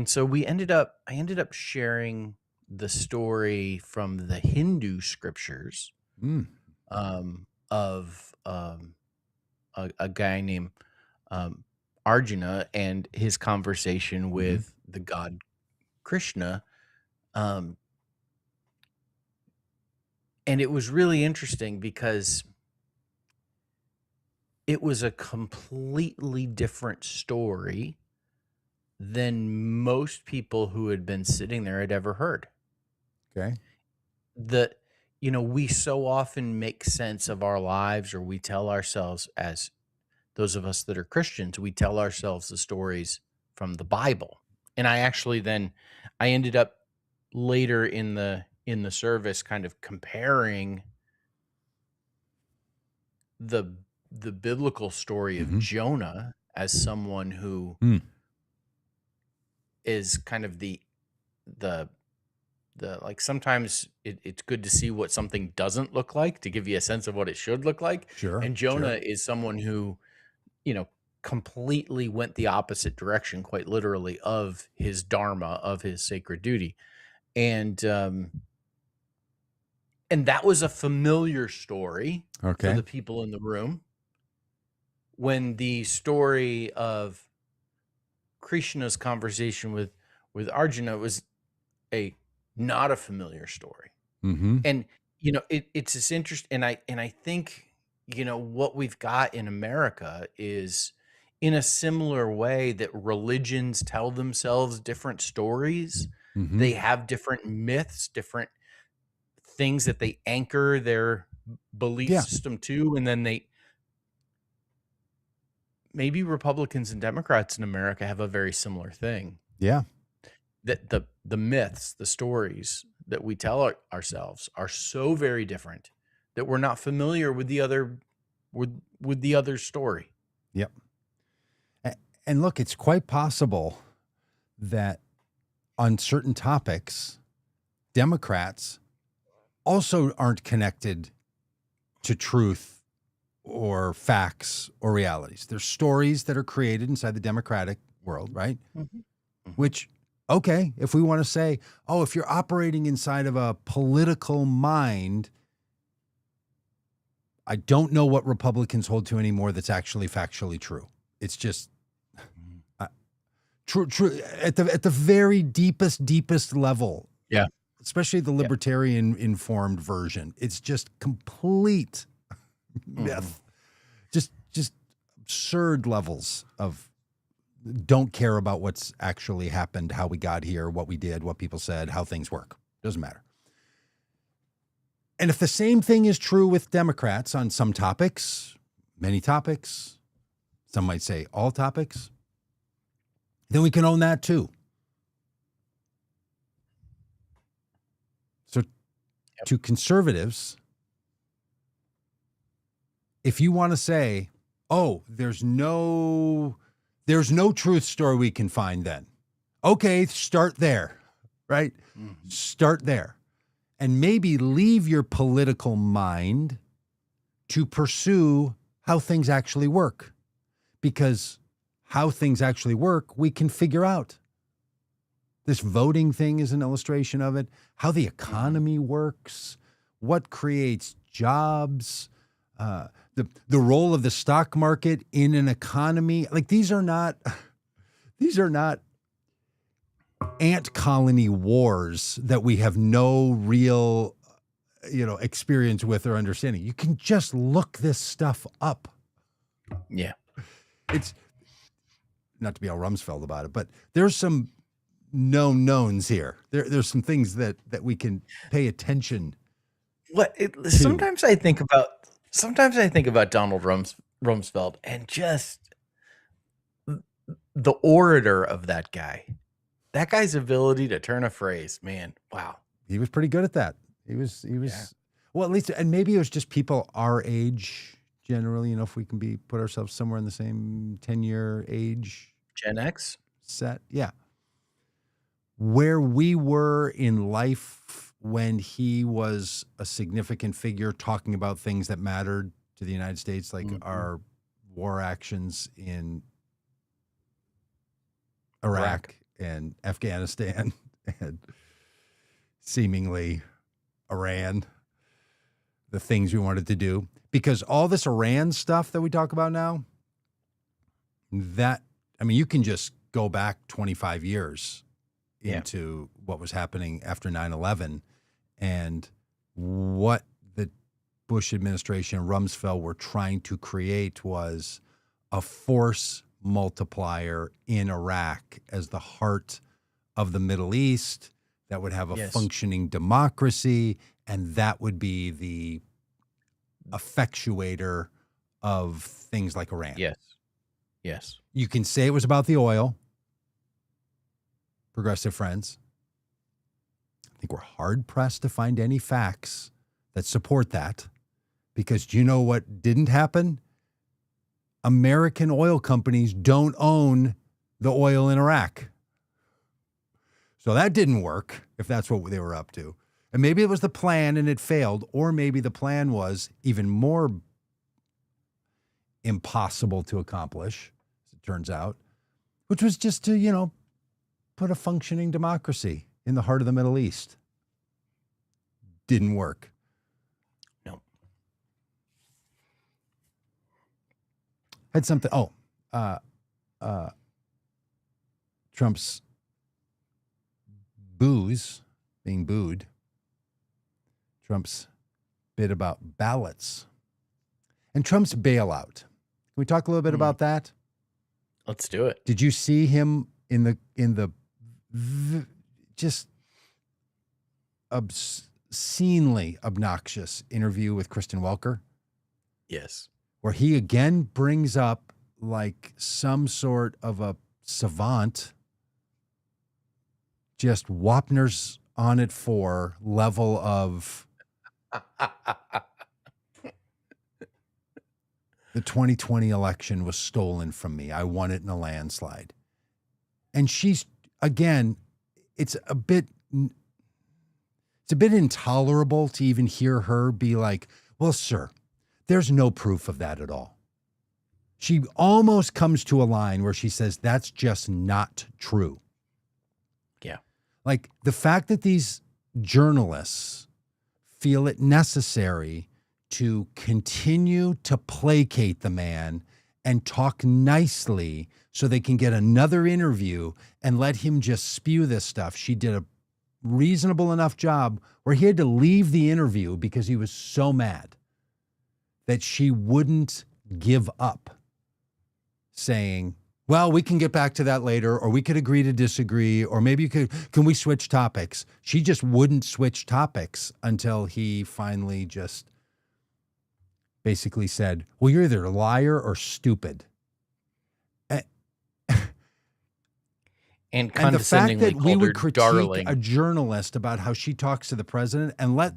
so I ended up sharing the story from the Hindu scriptures of a guy named Arjuna and his conversation with the god Krishna. And it was really interesting because it was a completely different story than most people who had been sitting there had ever heard. Okay. We so often make sense of our lives, or we tell ourselves, as those of us that are Christians, we tell ourselves the stories from the Bible. And I ended up later in the service kind of comparing the biblical story of Jonah as someone who is kind of the like, sometimes it's good to see what something doesn't look like to give you a sense of what it should look like. Sure. And Jonah is someone who, completely went the opposite direction, quite literally, of his dharma, of his sacred duty. And that was a familiar story for the people in the room. When the story of Krishna's conversation with Arjuna was not a familiar story. And it's this interest, and I think what we've got in America is, in a similar way that religions tell themselves different stories. They have different myths, different things that they anchor their belief system to, and then maybe Republicans and Democrats in America have a very similar thing. Yeah. That the myths, the stories that we tell ourselves are so very different that we're not familiar with the other story. Yep. And look, it's quite possible that on certain topics, Democrats also aren't connected to truth or facts or realities. There's stories that are created inside the Democratic world, right? Which, okay, if we want to say, if you're operating inside of a political mind, I don't know what Republicans hold to anymore that's actually factually true. It's just true at the very deepest level. Yeah. Especially the libertarian informed version. It's just complete myth. Just absurd levels of don't care about what's actually happened, how we got here, what we did, what people said, how things work. Doesn't matter. And if the same thing is true with Democrats on some topics, many topics, some might say all topics, then we can own that too. So to conservatives, if you want to say, there's no truth story we can find, then okay, start there, right? Start there. And maybe leave your political mind to pursue how things actually work. Because how things actually work, we can figure out. This voting thing is an illustration of it. How the economy works, what creates jobs, the role of the stock market in an economy. Like, these are not ant colony wars that we have no real, experience with or understanding. You can just look this stuff up. Yeah. It's not to be all Rumsfeld about it, but there's some known knowns here. There's some things that we can pay attention. Sometimes I think about Donald Rumsfeld and just the orator of that guy. That guy's ability to turn a phrase, man. Wow. He was pretty good at that. He was, well, at least, and maybe it was just people our age generally, you know, if we can put ourselves somewhere in the same 10-year age Gen X? set. Yeah. Where we were in life when he was a significant figure talking about things that mattered to the United States, like our war actions in Iraq and Afghanistan and seemingly Iran, the things we wanted to do. Because all this Iran stuff that we talk about now, you can just go back 25 years into what was happening after 9/11 and what the Bush administration and Rumsfeld were trying to create was a force multiplier in Iraq as the heart of the Middle East that would have a functioning democracy, and that would be the effectuator of things like Iran. Yes. You can say it was about the oil, progressive friends. I think we're hard-pressed to find any facts that support that, because do you know what didn't happen? American oil companies don't own the oil in Iraq. So that didn't work, if that's what they were up to. And maybe it was the plan and it failed, or maybe the plan was even more impossible to accomplish, as it turns out, which was just to, put a functioning democracy in the heart of the Middle East. Didn't work. No. Had something. Trump's being booed. Trump's bit about ballots and Trump's bailout. Can we talk a little bit about that? Let's do it. Did you see him in the just obscenely obnoxious interview with Kristen Welker? Yes. Where he again brings up like some sort of a savant, just Wapner's on it for level of the 2020 election was stolen from me. I won it in a landslide. And she's, again, it's a bit intolerable to even hear her be like, well, sir, there's no proof of that at all. She almost comes to a line where she says, that's just not true. Yeah. Like the fact that these journalists feel it necessary to continue to placate the man and talk nicely so they can get another interview and let him just spew this stuff. She did a reasonable enough job where he had to leave the interview because he was so mad that she wouldn't give up, saying, well, we can get back to that later, or we could agree to disagree, or maybe can we switch topics? She just wouldn't switch topics until he finally just basically said, well, you're either a liar or stupid. And the fact that we would critique darling. a journalist about how she talks to the president and let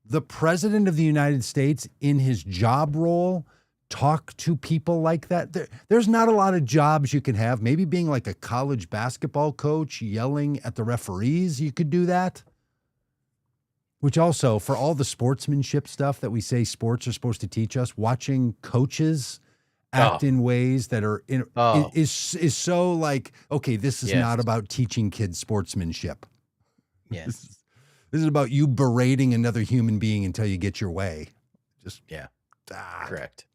the president of the United States in his job role talk to people like that. There's not a lot of jobs you can have. Maybe being like a college basketball coach yelling at the referees, you could do that. Which also, for all the sportsmanship stuff that we say sports are supposed to teach us, watching coaches act in ways that are is so like, okay, this is not about teaching kids sportsmanship. Yes. This is about you berating another human being until you get your way. Just correct.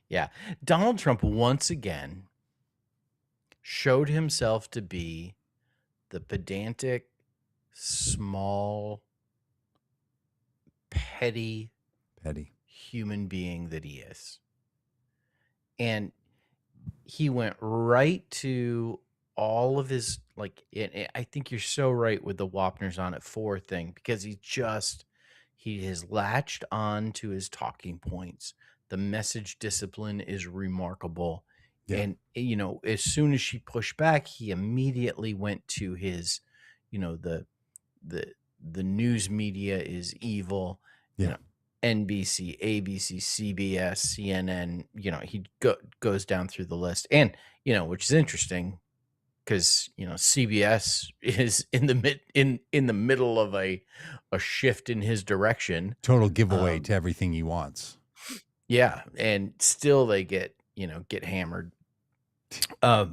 Yeah. Donald Trump once again showed himself to be the pedantic, small, petty human being that he is. And he went right to all of his, I think you're so right with the Wapner's on it for thing, because he has latched on to his talking points. The message discipline is remarkable. Yeah. And, as soon as she pushed back, he immediately went to his, the news media is evil, Yeah. NBC, ABC, CBS, CNN, he goes down through the list. And, which is interesting because, CBS is in the middle of a shift in his direction. Total giveaway to everything he wants. Yeah. And still they get hammered. But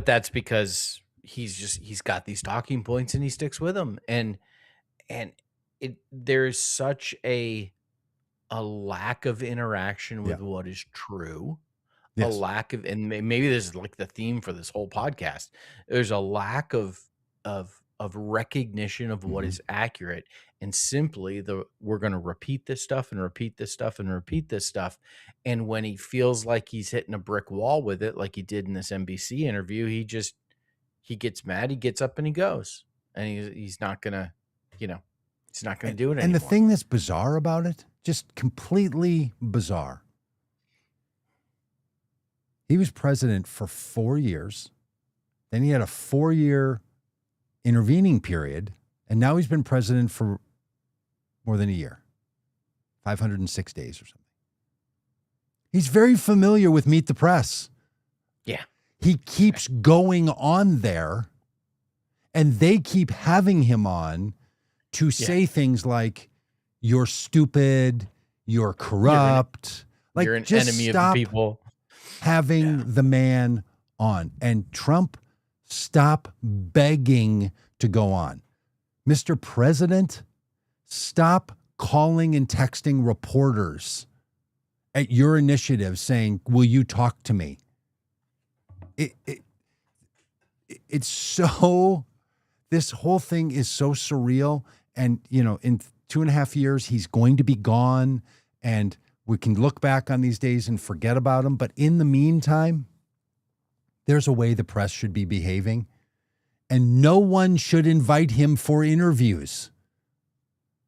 that's because he's got these talking points and he sticks with them. And there's such a lack of interaction with what is true. Yes. A lack of, and maybe this is like the theme for this whole podcast. There's a lack of recognition of what is accurate, and simply we're going to repeat this stuff and repeat this stuff and repeat this stuff. And when he feels like he's hitting a brick wall with it, like he did in this NBC interview, he gets mad, he gets up and he goes, and he's not gonna, he's not gonna do it anymore. And the thing that's bizarre about it, just completely bizarre. He was president for 4 years. Then he had a 4-year intervening period. And now he's been president for more than a year, 506 days or something. He's very familiar with Meet the Press. Yeah. He keeps going on there, and they keep having him on to say things like, you're stupid, you're corrupt. You're an enemy of the people. Having the man on. And Trump, stop begging to go on. Mr. President, stop calling and texting reporters at your initiative saying, will you talk to me? It's so, this whole thing is so surreal. And, in 2.5 years, he's going to be gone, and we can look back on these days and forget about him. But in the meantime, there's a way the press should be behaving, and no one should invite him for interviews.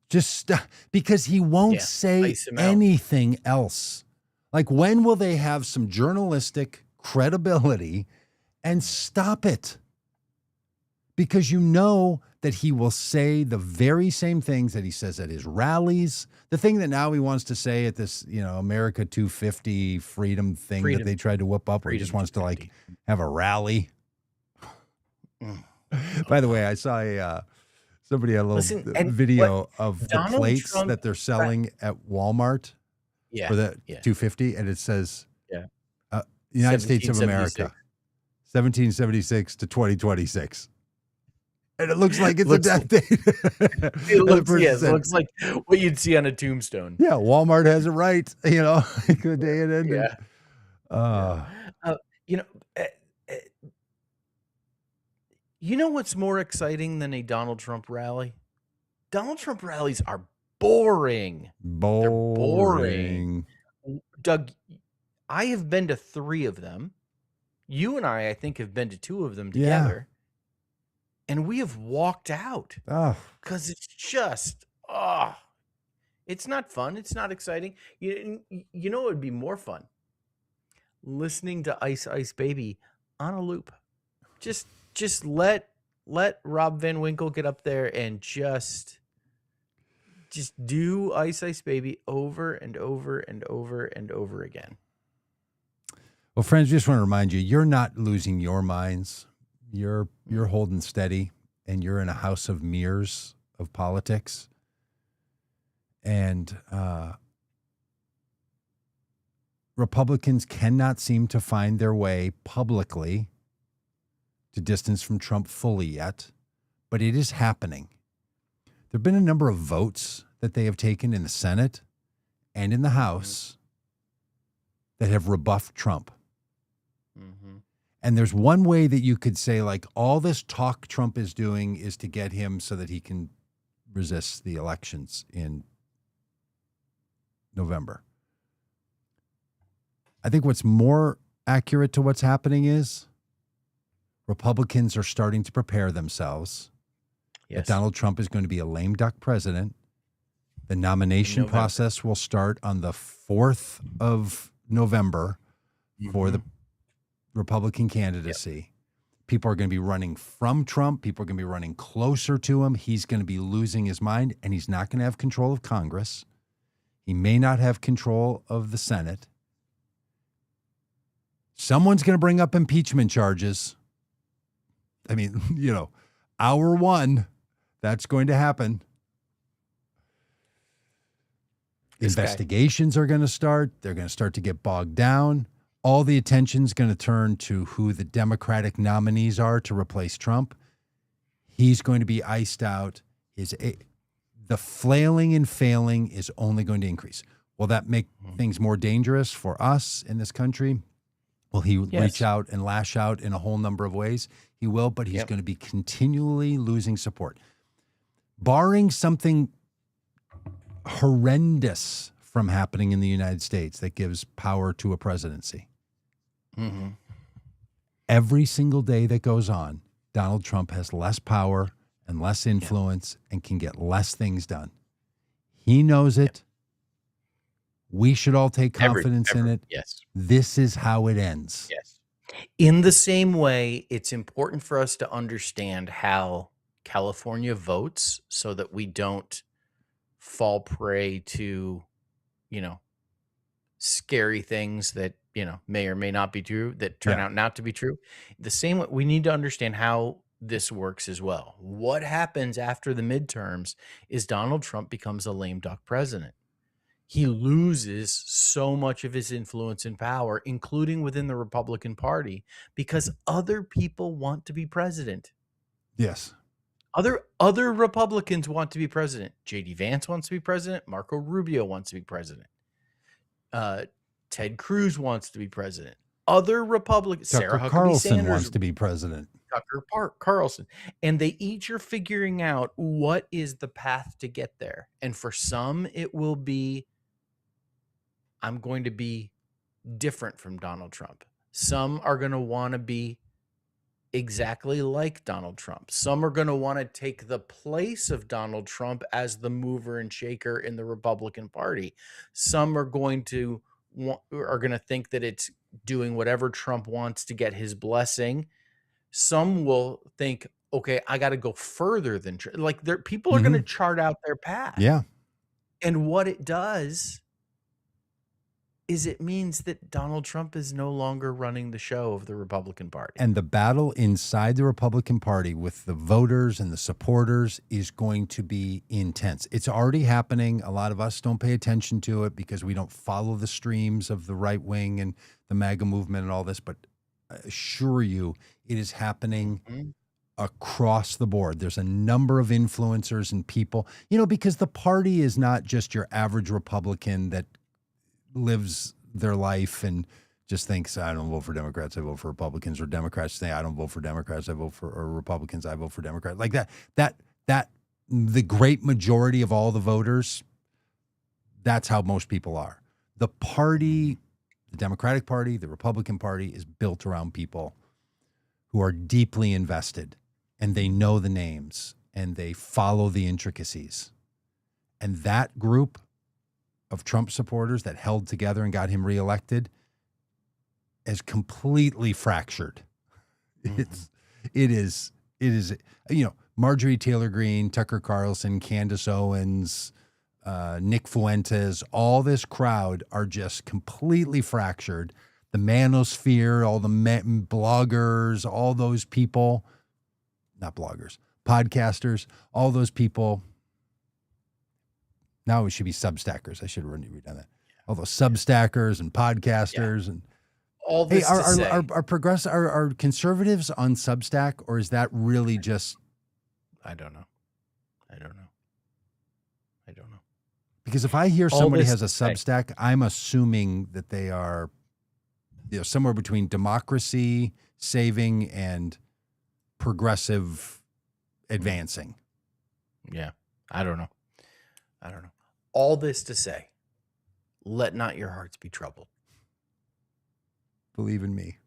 Just because he won't say anything else. Like, when will they have some journalistic credibility and stop it? Because that he will say the very same things that he says at his rallies. The thing that now he wants to say at this, America 250 freedom thing that they tried to whip up, where he just wants to have a rally. By the way, I saw somebody had a little video of the plates that they're selling at Walmart for the 250, and it says United States of America, 1776 to 2026. And it looks like it's a death date. It looks like what you'd see on a tombstone. Yeah, Walmart has it right. Good day it ended. What's more exciting than a Donald Trump rally? Donald Trump rallies are boring. They're boring. Doug, I have been to 3 of them. You and I think, have been to 2 of them together. And we have walked out because it's just, it's not fun. It's not exciting. It would be more fun? Listening to Ice Ice Baby on a loop. Just let Rob Van Winkle get up there and just do Ice Ice Baby over and over and over and over again. Well, friends, just want to remind you, you're not losing your minds. You're holding steady, and you're in a house of mirrors of politics. And Republicans cannot seem to find their way publicly to distance from Trump fully yet, but it is happening. There have been a number of votes that they have taken in the Senate and in the House that have rebuffed Trump. And there's one way that you could say, all this talk Trump is doing is to get him so that he can resist the elections in November. I think what's more accurate to what's happening is Republicans are starting to prepare themselves that Donald Trump is going to be a lame duck president. The nomination process will start on the 4th of November for the Republican candidacy. People are going to be running from Trump. People are going to be running closer to him. He's going to be losing his mind, and he's not going to have control of Congress. He may not have control of the Senate. Someone's going to bring up impeachment charges. I mean, hour one, that's going to happen. Investigations are going to start. They're going to start to get bogged down. All the attention's going to turn to who the Democratic nominees are to replace Trump. He's going to be iced out. The flailing and failing is only going to increase. Will that make things more dangerous for us in this country? Will he reach out and lash out in a whole number of ways? He will, but he's going to be continually losing support. Barring something horrendous from happening in the United States that gives power to a presidency. Every single day that goes on, Donald Trump has less power and less influence and can get less things done. He knows it. We should all take confidence in it. Yes. This is how it ends. Yes. In the same way, it's important for us to understand how California votes so that we don't fall prey to, scary things that, may or may not be true, that turn out not to be true. The same way, we need to understand how this works as well. What happens after the midterms is Donald Trump becomes a lame duck president. He loses so much of his influence and power, including within the Republican Party, because other people want to be president. Yes. Other Republicans want to be president. J.D. Vance wants to be president. Marco Rubio wants to be president. Ted Cruz wants to be president. Other Republicans, Sarah Huckabee Carlson Sanders wants to be president. Tucker Carlson. And they each are figuring out what is the path to get there. And for some, it will be, I'm going to be different from Donald Trump. Some are going to want to be exactly like Donald Trump. Some are going to want to take the place of Donald Trump as the mover and shaker in the Republican Party. Some are going to think that it's doing whatever Trump wants to get his blessing. Some will think, okay, I got to go further than people are going to chart out their path. Yeah. And what it does is it means that Donald Trump is no longer running the show of the Republican Party. And the battle inside the Republican Party with the voters and the supporters is going to be intense. It's already happening. A lot of us don't pay attention to it because we don't follow the streams of the right wing and the MAGA movement and all this. But I assure you, it is happening across the board. There's a number of influencers and people, because the party is not just your average Republican that lives their life and just thinks, I don't vote for Democrats, I vote for Republicans, or Democrats say, I don't vote for Democrats, I vote for, or Republicans, I vote for Democrats. Like that the great majority of all the voters, that's how most people are. The party, the Democratic Party, the Republican Party is built around people who are deeply invested and they know the names and they follow the intricacies. And that group of Trump supporters that held together and got him reelected is completely fractured. It is, Marjorie Taylor Greene, Tucker Carlson, Candace Owens, Nick Fuentes, all this crowd are just completely fractured. The manosphere, all the bloggers, all those people, not bloggers, podcasters, all those people. Now it should be Substackers. I should have redone that. All those Substackers and podcasters and all this. Are conservatives on Substack, or is that really just? I don't know. Because if I hear somebody has a Substack, I'm assuming that they are, somewhere between democracy saving and progressive advancing. Yeah, I don't know. All this to say, let not your hearts be troubled. Believe in me.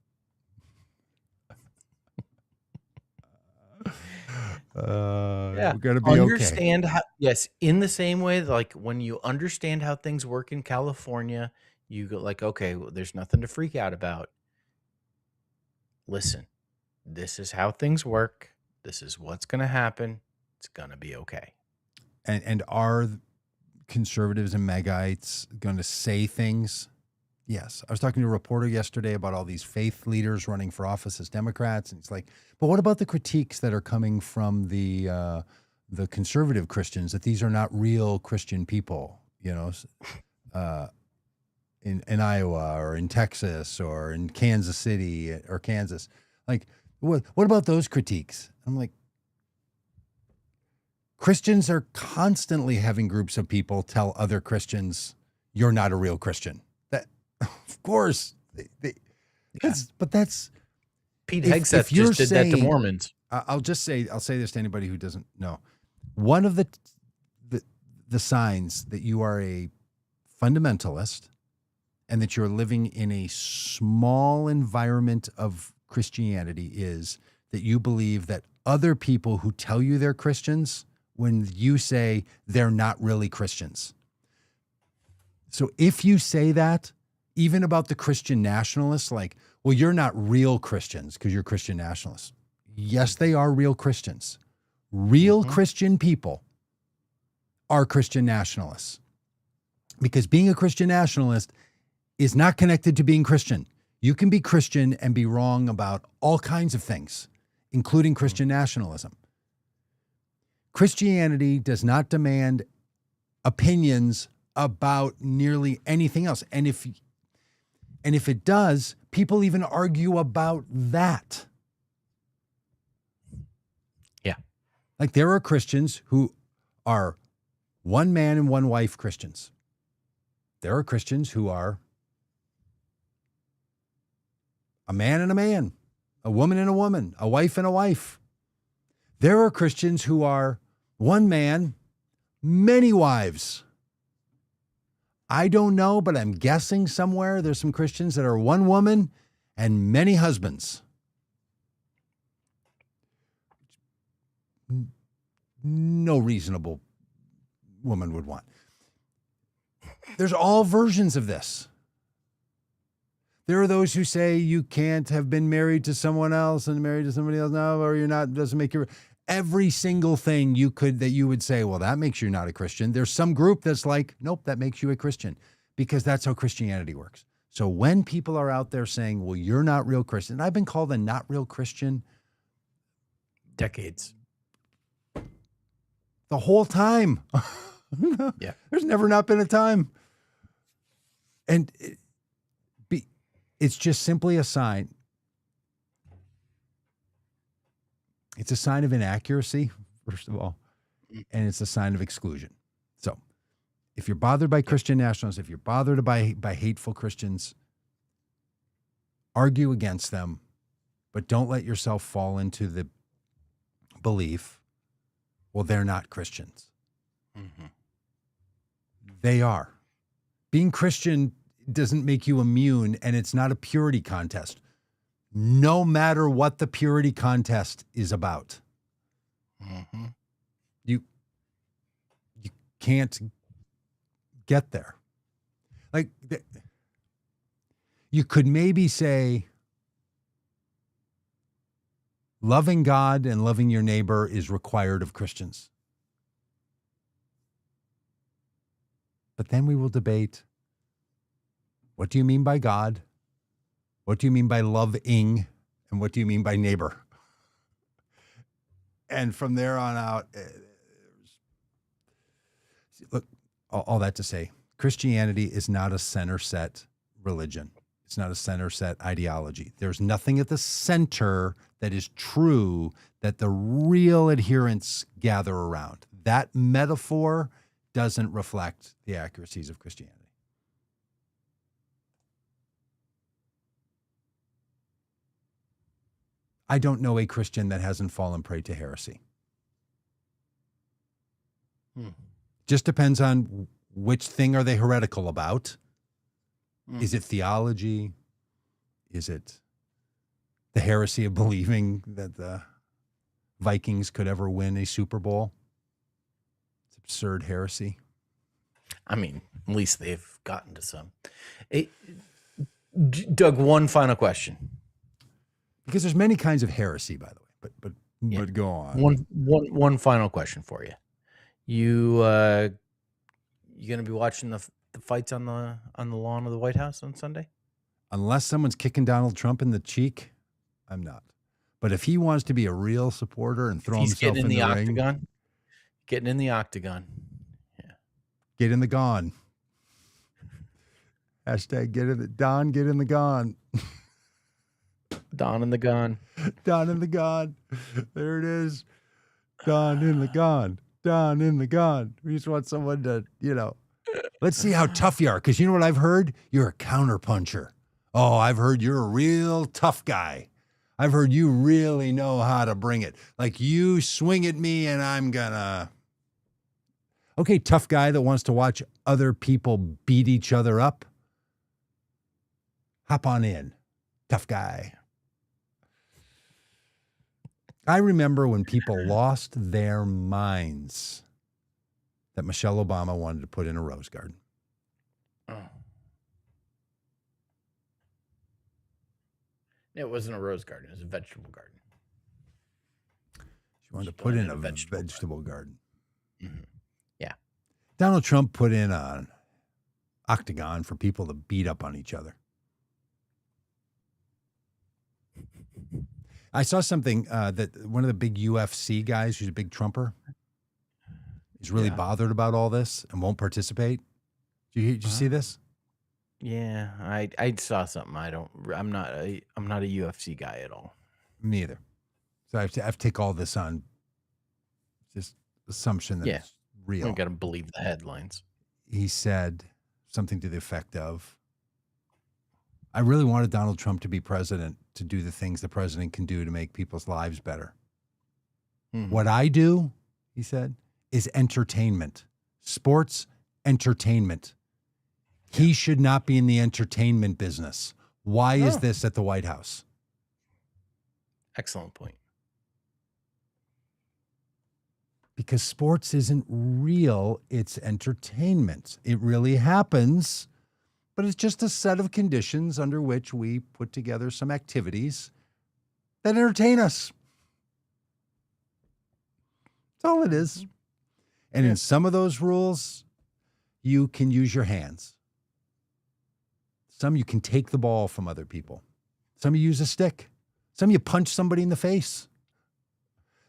We're gonna be understand okay. How, yes, in the same way, like when you understand how things work in California, you go like, okay, well, there's nothing to freak out about. Listen, this is how things work. This is what's going to happen. It's going to be okay. And are conservatives and MAGAites going to say things? Yes. I was talking to a reporter yesterday about all these faith leaders running for office as Democrats. And it's like, but what about the critiques that are coming from the conservative Christians that these are not real Christian people, you know, in Iowa or in Texas or in Kansas City or Kansas? Like, what about those critiques? I'm like, Christians are constantly having groups of people tell other Christians, you're not a real Christian. That, of course, but that's Pete Hegseth just did that to Mormons. I'll say this to anybody who doesn't know. One of the signs that you are a fundamentalist and that you're living in a small environment of Christianity is that you believe that other people who tell you they're Christians, when you say they're not really Christians. So if you say that, even about the Christian nationalists, like, well, you're not real Christians because you're Christian nationalists. Yes, they are real Christians. Real Christian people are Christian nationalists. Because being a Christian nationalist is not connected to being Christian. You can be Christian and be wrong about all kinds of things, including Christian nationalism. Christianity does not demand opinions about nearly anything else. And if it does, people even argue about that. Yeah. Like there are Christians who are one man and one wife Christians. There are Christians who are a man and a man, a woman and a woman, a wife and a wife. There are Christians who are one man, many wives. I don't know, but I'm guessing somewhere there's some Christians that are one woman and many husbands. No reasonable woman would want. There's all versions of this. There are those who say you can't have been married to someone else and married to somebody else now, or you're not, doesn't make you. Every single thing that you would say, well, that makes you not a Christian. There's some group that's like, nope, that makes you a Christian, because that's how Christianity works. So when people are out there saying, well, you're not real Christian, I've been called a not real Christian decades. The whole time. Yeah. There's never not been a time. And it's just simply a sign. It's a sign of inaccuracy, first of all, and it's a sign of exclusion. So if you're bothered by Christian nationalists, if you're bothered by hateful Christians, argue against them, but don't let yourself fall into the belief, well, they're not Christians. Mm-hmm. They are. Being Christian doesn't make you immune, and it's not a purity contest. No matter what the purity contest is about. Mm-hmm. You can't get there. Like, you could maybe say loving God and loving your neighbor is required of Christians. But then we will debate, what do you mean by God? What do you mean by loving? And what do you mean by neighbor? And from there on out, look, all that to say, Christianity is not a center-set religion. It's not a center-set ideology. There's nothing at the center that is true that the real adherents gather around. That metaphor doesn't reflect the accuracies of Christianity. I don't know a Christian that hasn't fallen prey to heresy. Just depends on which thing are they heretical about. Is it theology? Is it the heresy of believing that the Vikings could ever win a Super Bowl? It's absurd heresy. I mean, at least they've gotten to some. Doug, one final question. Because there's many kinds of heresy, by the way. But go on. One final question for you. You gonna be watching the fights on the lawn of the White House on Sunday? Unless someone's kicking Donald Trump in the cheek, I'm not. But if he wants to be a real supporter and throw himself in the octagon, ring, getting in the octagon, yeah, get in the gone. Hashtag get in the Don. Get in the gone. Don in the gone. Don in the gone. There it is. Don in the gone. Don in the gone. We just want someone to, let's see how tough you are. Because you know what I've heard? You're a counterpuncher. Oh, I've heard you're a real tough guy. I've heard you really know how to bring it. Like you swing at me and I'm gonna. Okay, tough guy that wants to watch other people beat each other up. Hop on in. Tough guy. I remember when people lost their minds that Michelle Obama wanted to put in a rose garden. Oh. It wasn't a rose garden. It was a vegetable garden. She wanted to put in a vegetable garden. Mm-hmm. Yeah. Donald Trump put in an octagon for people to beat up on each other. I saw something that one of the big UFC guys, who's a big Trumper, is really bothered about all this and won't participate. Did you see this? Yeah, I saw something. I'm not a UFC guy at all. Me either. So I have to take all this on just assumption that it's real. I got to believe the headlines. He said something to the effect of, I really wanted Donald Trump to be president to do the things the president can do to make people's lives better. Mm-hmm. What I do, he said, is entertainment. Sports, entertainment. Yeah. He should not be in the entertainment business. Why is this at the White House? Excellent point. Because sports isn't real, it's entertainment. It really happens. But it's just a set of conditions under which we put together some activities that entertain us. That's all it is. And in some of those rules, you can use your hands. Some you can take the ball from other people. Some you use a stick. Some you punch somebody in the face.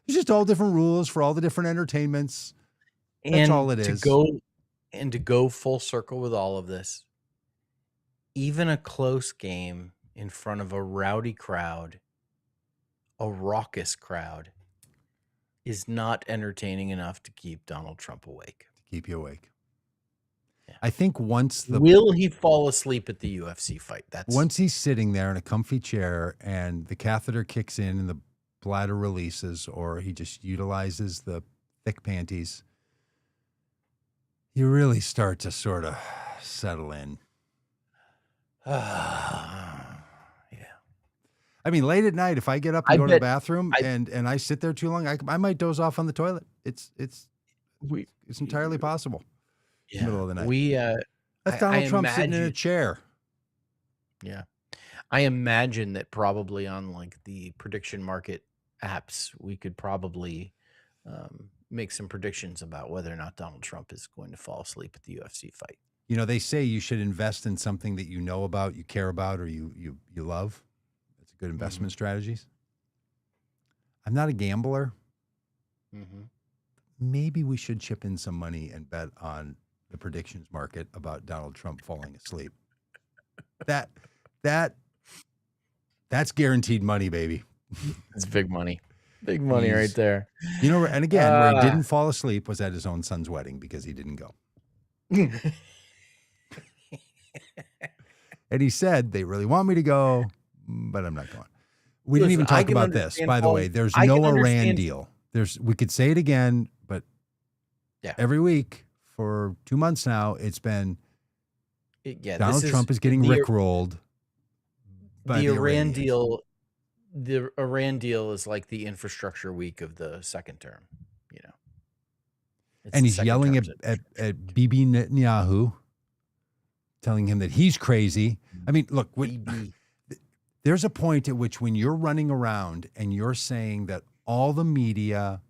It's just all different rules for all the different entertainments. That's all it is. To go full circle with all of this, even a close game in front of a rowdy crowd, a raucous crowd, is not entertaining enough to keep Donald Trump awake. To keep you awake. Yeah. I think will he fall asleep at the UFC fight? Once he's sitting there in a comfy chair and the catheter kicks in and the bladder releases, or he just utilizes the thick panties, you really start to sort of settle in. Yeah. I mean, late at night, if I get up and go to the bathroom and I sit there too long, I might doze off on the toilet. It's entirely possible. Yeah. Middle of the night. That's Donald Trump sitting in a chair. Yeah. I imagine that probably on like the prediction market apps, we could probably make some predictions about whether or not Donald Trump is going to fall asleep at the UFC fight. You know, they say you should invest in something that you know about, you care about, or you love. That's a good investment strategies. I'm not a gambler. Mm-hmm. Maybe we should chip in some money and bet on the predictions market about Donald Trump falling asleep. That's guaranteed money, baby. It's big money. Big money right there. You know, and again, where he didn't fall asleep was at his own son's wedding because he didn't go. And he said, they really want me to go, but I'm not going. We didn't even talk about this, by the way. There's no Iran deal. We could say it again, but every week for 2 months now, it's been Donald Trump is getting rickrolled by the Iran deal. The Iran deal is like the infrastructure week of the second term, you know. It's And the he's second yelling term at Bibi Netanyahu, telling him that he's crazy. I mean, look, BB. there's a point at which when you're running around and you're saying that all the media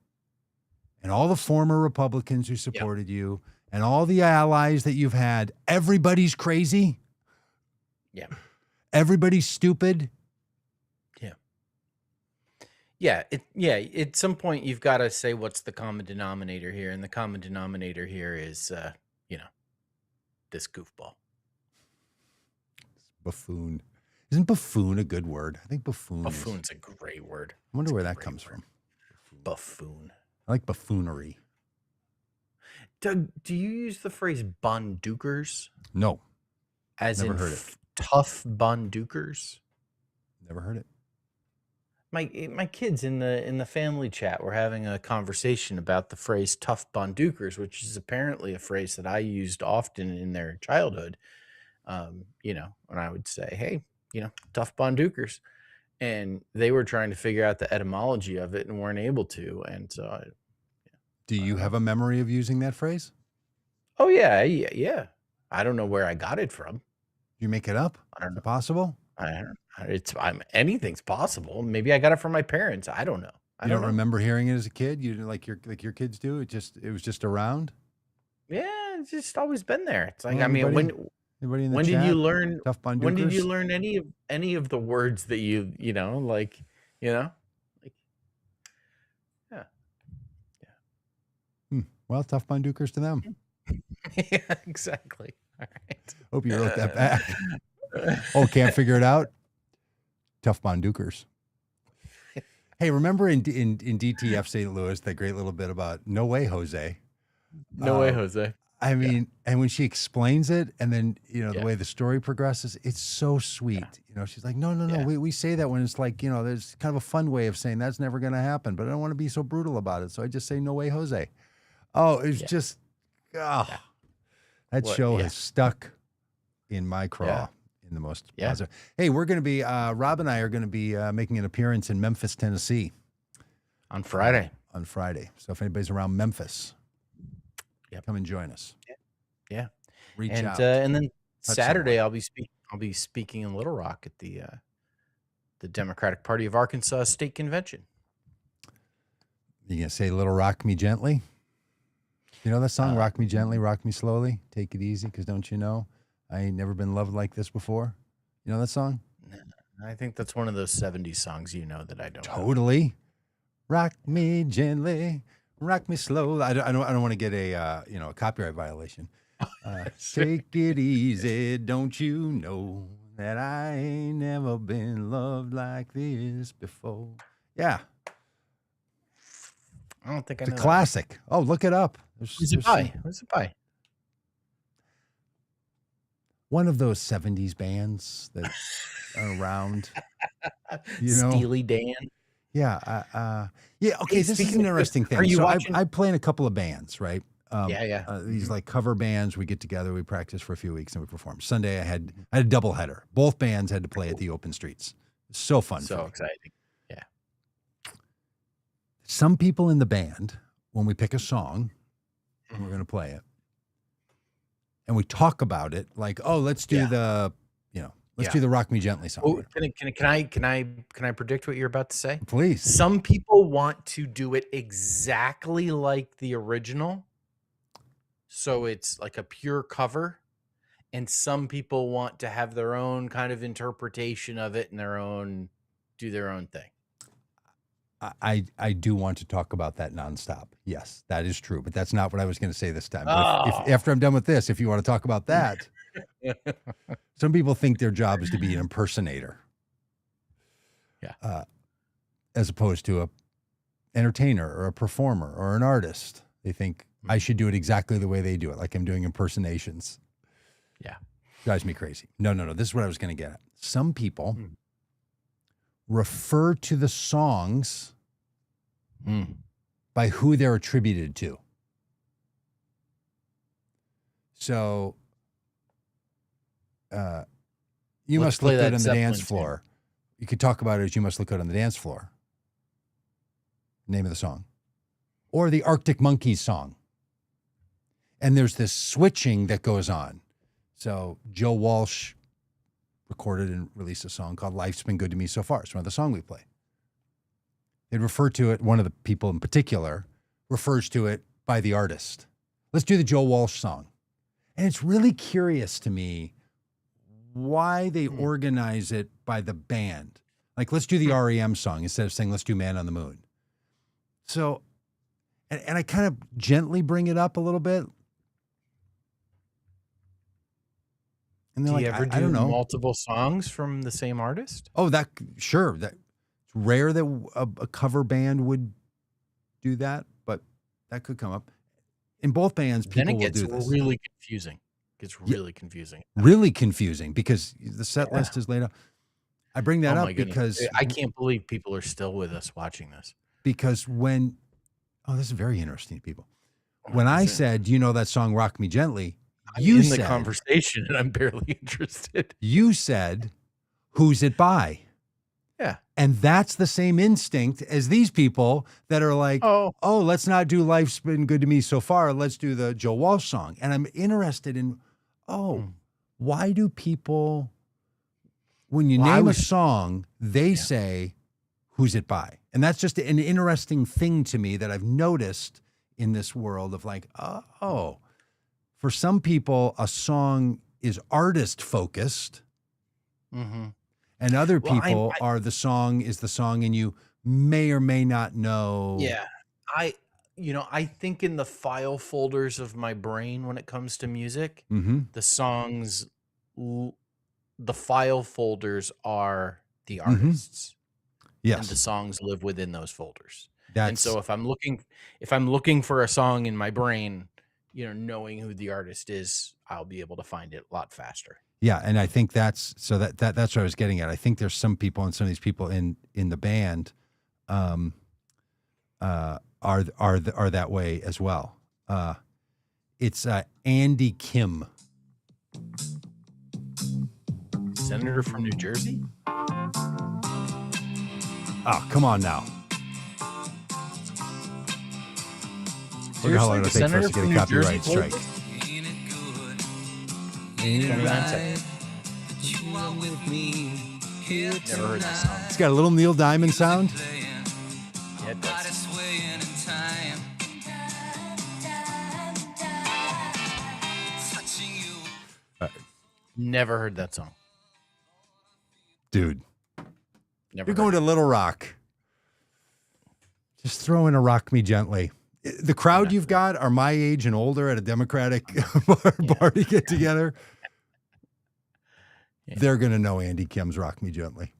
and all the former Republicans who supported you and all the allies that you've had, everybody's crazy. Yeah. Everybody's stupid. Yeah. At some point, you've got to say what's the common denominator here, and the common denominator here is, this goofball. Buffoon. Isn't buffoon a good word? I think buffoon. Buffoon's a great word. I wonder where that comes from. Buffoon. I like buffoonery. Doug, do you use the phrase bondukers? No, As never in heard it. tough bondukers? Never heard it. My kids in the family chat were having a conversation about the phrase tough bondukers, which is apparently a phrase that I used often in their childhood. When I would say, hey, tough bondukers. And they were trying to figure out the etymology of it and weren't able to. And so Do you have a memory of using that phrase? oh yeah. I don't know where I got it from. Do you make it up? I don't Is know. it possible? Anything's possible. Maybe I got it from my parents. I don't know. You don't remember hearing it as a kid? You didn't like your kids do? It was just around? Yeah, it's just always been there. It's like, Well, I mean, anybody in the when chat? did you learn Tough when did you bondukers? learn any of the words that like, yeah. Well, tough bondukers to them. Yeah, exactly. All right. Hope you wrote that back. Oh, can't figure it out? Tough bondukers. Hey, remember in DTF St. Louis, that great little bit about no way, Jose? No way, Jose. I mean, and when she explains it and then, the Yeah. way the story progresses, it's so sweet. She's like, no, Yeah. we say that when it's like, there's kind of a fun way of saying that's never going to happen, but I don't want to be so brutal about it. So I just say, no way, Jose. Oh, it's just, that show has stuck in my craw in the most positive. Hey, we're going to be, Rob and I are going to be making an appearance in Memphis, Tennessee. On Friday. So if anybody's around Memphis, Yep. come and join us. Yeah. Reach And out. and then Touch Saturday someone. I'll be speaking in Little Rock at the Democratic Party of Arkansas State Convention. You going to say Little Rock Me Gently? You know that song, Rock Me Gently, Rock Me Slowly, Take It Easy, because don't you know, I ain't never been loved like this before. You know that song? I think that's one of those 70s songs that I don't know. Totally. Rock me gently, rock me slowly. I don't want to get a copyright violation. Take it easy, don't you know that I ain't never been loved like this before? Yeah. I don't think I It's know a that. classic. Oh, look it up. Who's it by? Who's it by? One of those 70s bands that are around. Steely Dan. Yeah. Okay. Hey, This is speaking an of- interesting thing. are you So watching- I play in a couple of bands, right? These like cover bands. We get together, we practice for a few weeks, and we perform. Sunday, I had a double header. Both bands had to play at the open streets. So fun. So for me. exciting. Yeah. Some people in the band, when we pick a song and we're going to play it, and we talk about it, like, oh, let's do the Rock Me Gently song. Oh, can I predict what you're about to say? Please. Some people want to do it exactly like the original, so it's like a pure cover, and some people want to have their own kind of interpretation of it and do their own thing. I do want to talk about that nonstop. Yes, that is true, but that's not what I was going to say this time. But if after I'm done with this, if you want to talk about that, some people think their job is to be an impersonator. Yeah. As opposed to a entertainer or a performer or an artist. They think I should do it exactly the way they do it, like I'm doing impersonations. Yeah. Drives me crazy. No. This is what I was going to get at. Some people refer to the songs by who they're attributed to. So you Let's must play look that good on the Zeppelin dance tune. floor. You could talk about it as You Must Look Good on the Dance Floor. Name of the song. Or the Arctic Monkeys song. And there's this switching that goes on. So Joe Walsh recorded and released a song called Life's Been Good to Me So Far. It's one of the songs we play. They'd refer to it, one of the people in particular refers to it by the artist. Let's do the Joe Walsh song. And it's really curious to me why they organize it by the band. Like, let's do the REM song instead of saying, let's do Man on the Moon. So, and I kind of gently bring it up a little bit. And Do they're you like, ever I do don't know. multiple songs from the same artist? Oh, sure. It's rare that a cover band would do that, but that could come up. In both bands, people will do this. Then it gets really confusing. Confusing. Really confusing because the set list is laid out. I bring that Oh up my goodness. because I can't believe people are still with us watching this. Because this is very interesting, people. When I said, you know that song "Rock Me Gently," I'm in the conversation and I'm barely interested. You said, "Who's it by?" Yeah. And that's the same instinct as these people that are like, oh, let's not do Life's Been Good to Me So Far. Let's do the Joe Walsh song. And I'm interested in, why do people, when you name a song, they say, who's it by? And that's just an interesting thing to me that I've noticed in this world of like, for some people, a song is artist focused. Mm-hmm. And other people are the song, and you may or may not know. Yeah. I think in the file folders of my brain when it comes to music, the songs, the file folders are the artists. Yes. And the songs live within those folders. And so if I'm looking for a song in my brain, knowing who the artist is, I'll be able to find it a lot faster. Yeah, and I think that's what I was getting at. I think there's some people, and some of these people in the band are that way as well. It's Andy Kim, Senator from New Jersey. Oh, come on now! Look how long it'll take for us to get a copyright strike. 29 seconds. Never heard this song. It's got a little Neil Diamond sound. Yeah, it does. Never heard that song. Dude. Never. You're going to Little Rock. Just throw in a Rock Me Gently. The crowd you've got are my age and older at a Democratic party get together. They're going to know Andy Kim's Rock Me Gently.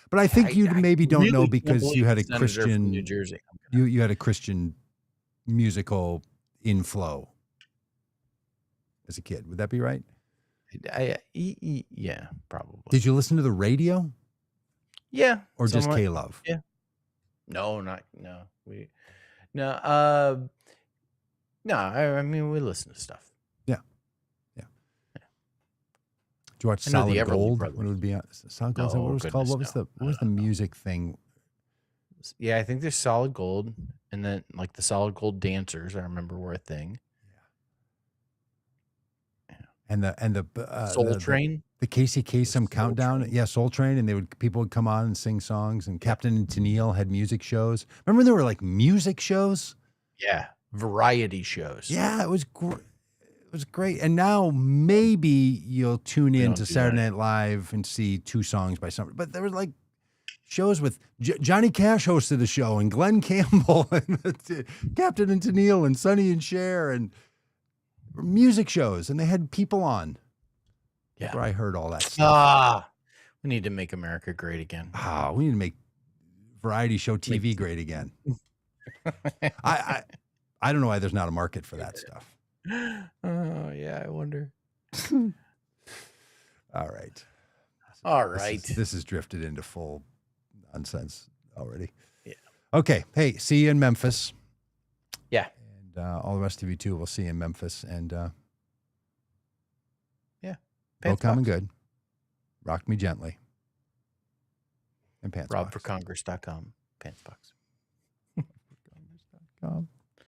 But I think you maybe don't know because you had a Christian, New Jersey. You had a Christian musical inflow as a kid. Would that be right? Yeah, probably. Did you listen to the radio? Yeah. Or somewhat. just K-Love? Yeah. No. I mean, we listen to stuff. Yeah. Did you watch Solid Gold? What would be Solid Gold? What was it called? What was the music thing? Yeah, I think there's Solid Gold, and then like the Solid Gold dancers. I remember were a thing. And the Soul Train, the Casey Kasem countdown, Soul Train, and people would come on and sing songs. And Captain and Tennille had music shows. Remember there were like music shows? Yeah, variety shows. Yeah, it was great. And now maybe you'll tune in to Saturday Night Live and see two songs by somebody. But there were like shows with Johnny Cash hosted a show, and Glenn Campbell, and Captain and Tennille, and Sonny and Cher, and music shows, and they had people on. Yeah, where I heard all that stuff. We need to make America great again. We need to make variety show TV great again. I don't know why there's not a market for that stuff. Oh yeah, I wonder. All right. This has drifted into full nonsense already. Yeah. Okay. Hey, see you in Memphis. Yeah. All the rest of you too. We'll see you in Memphis, and Pants both common good. Rock Me Gently. And Pants RobForCongress.com. Pantsbox. RobForCongress.com.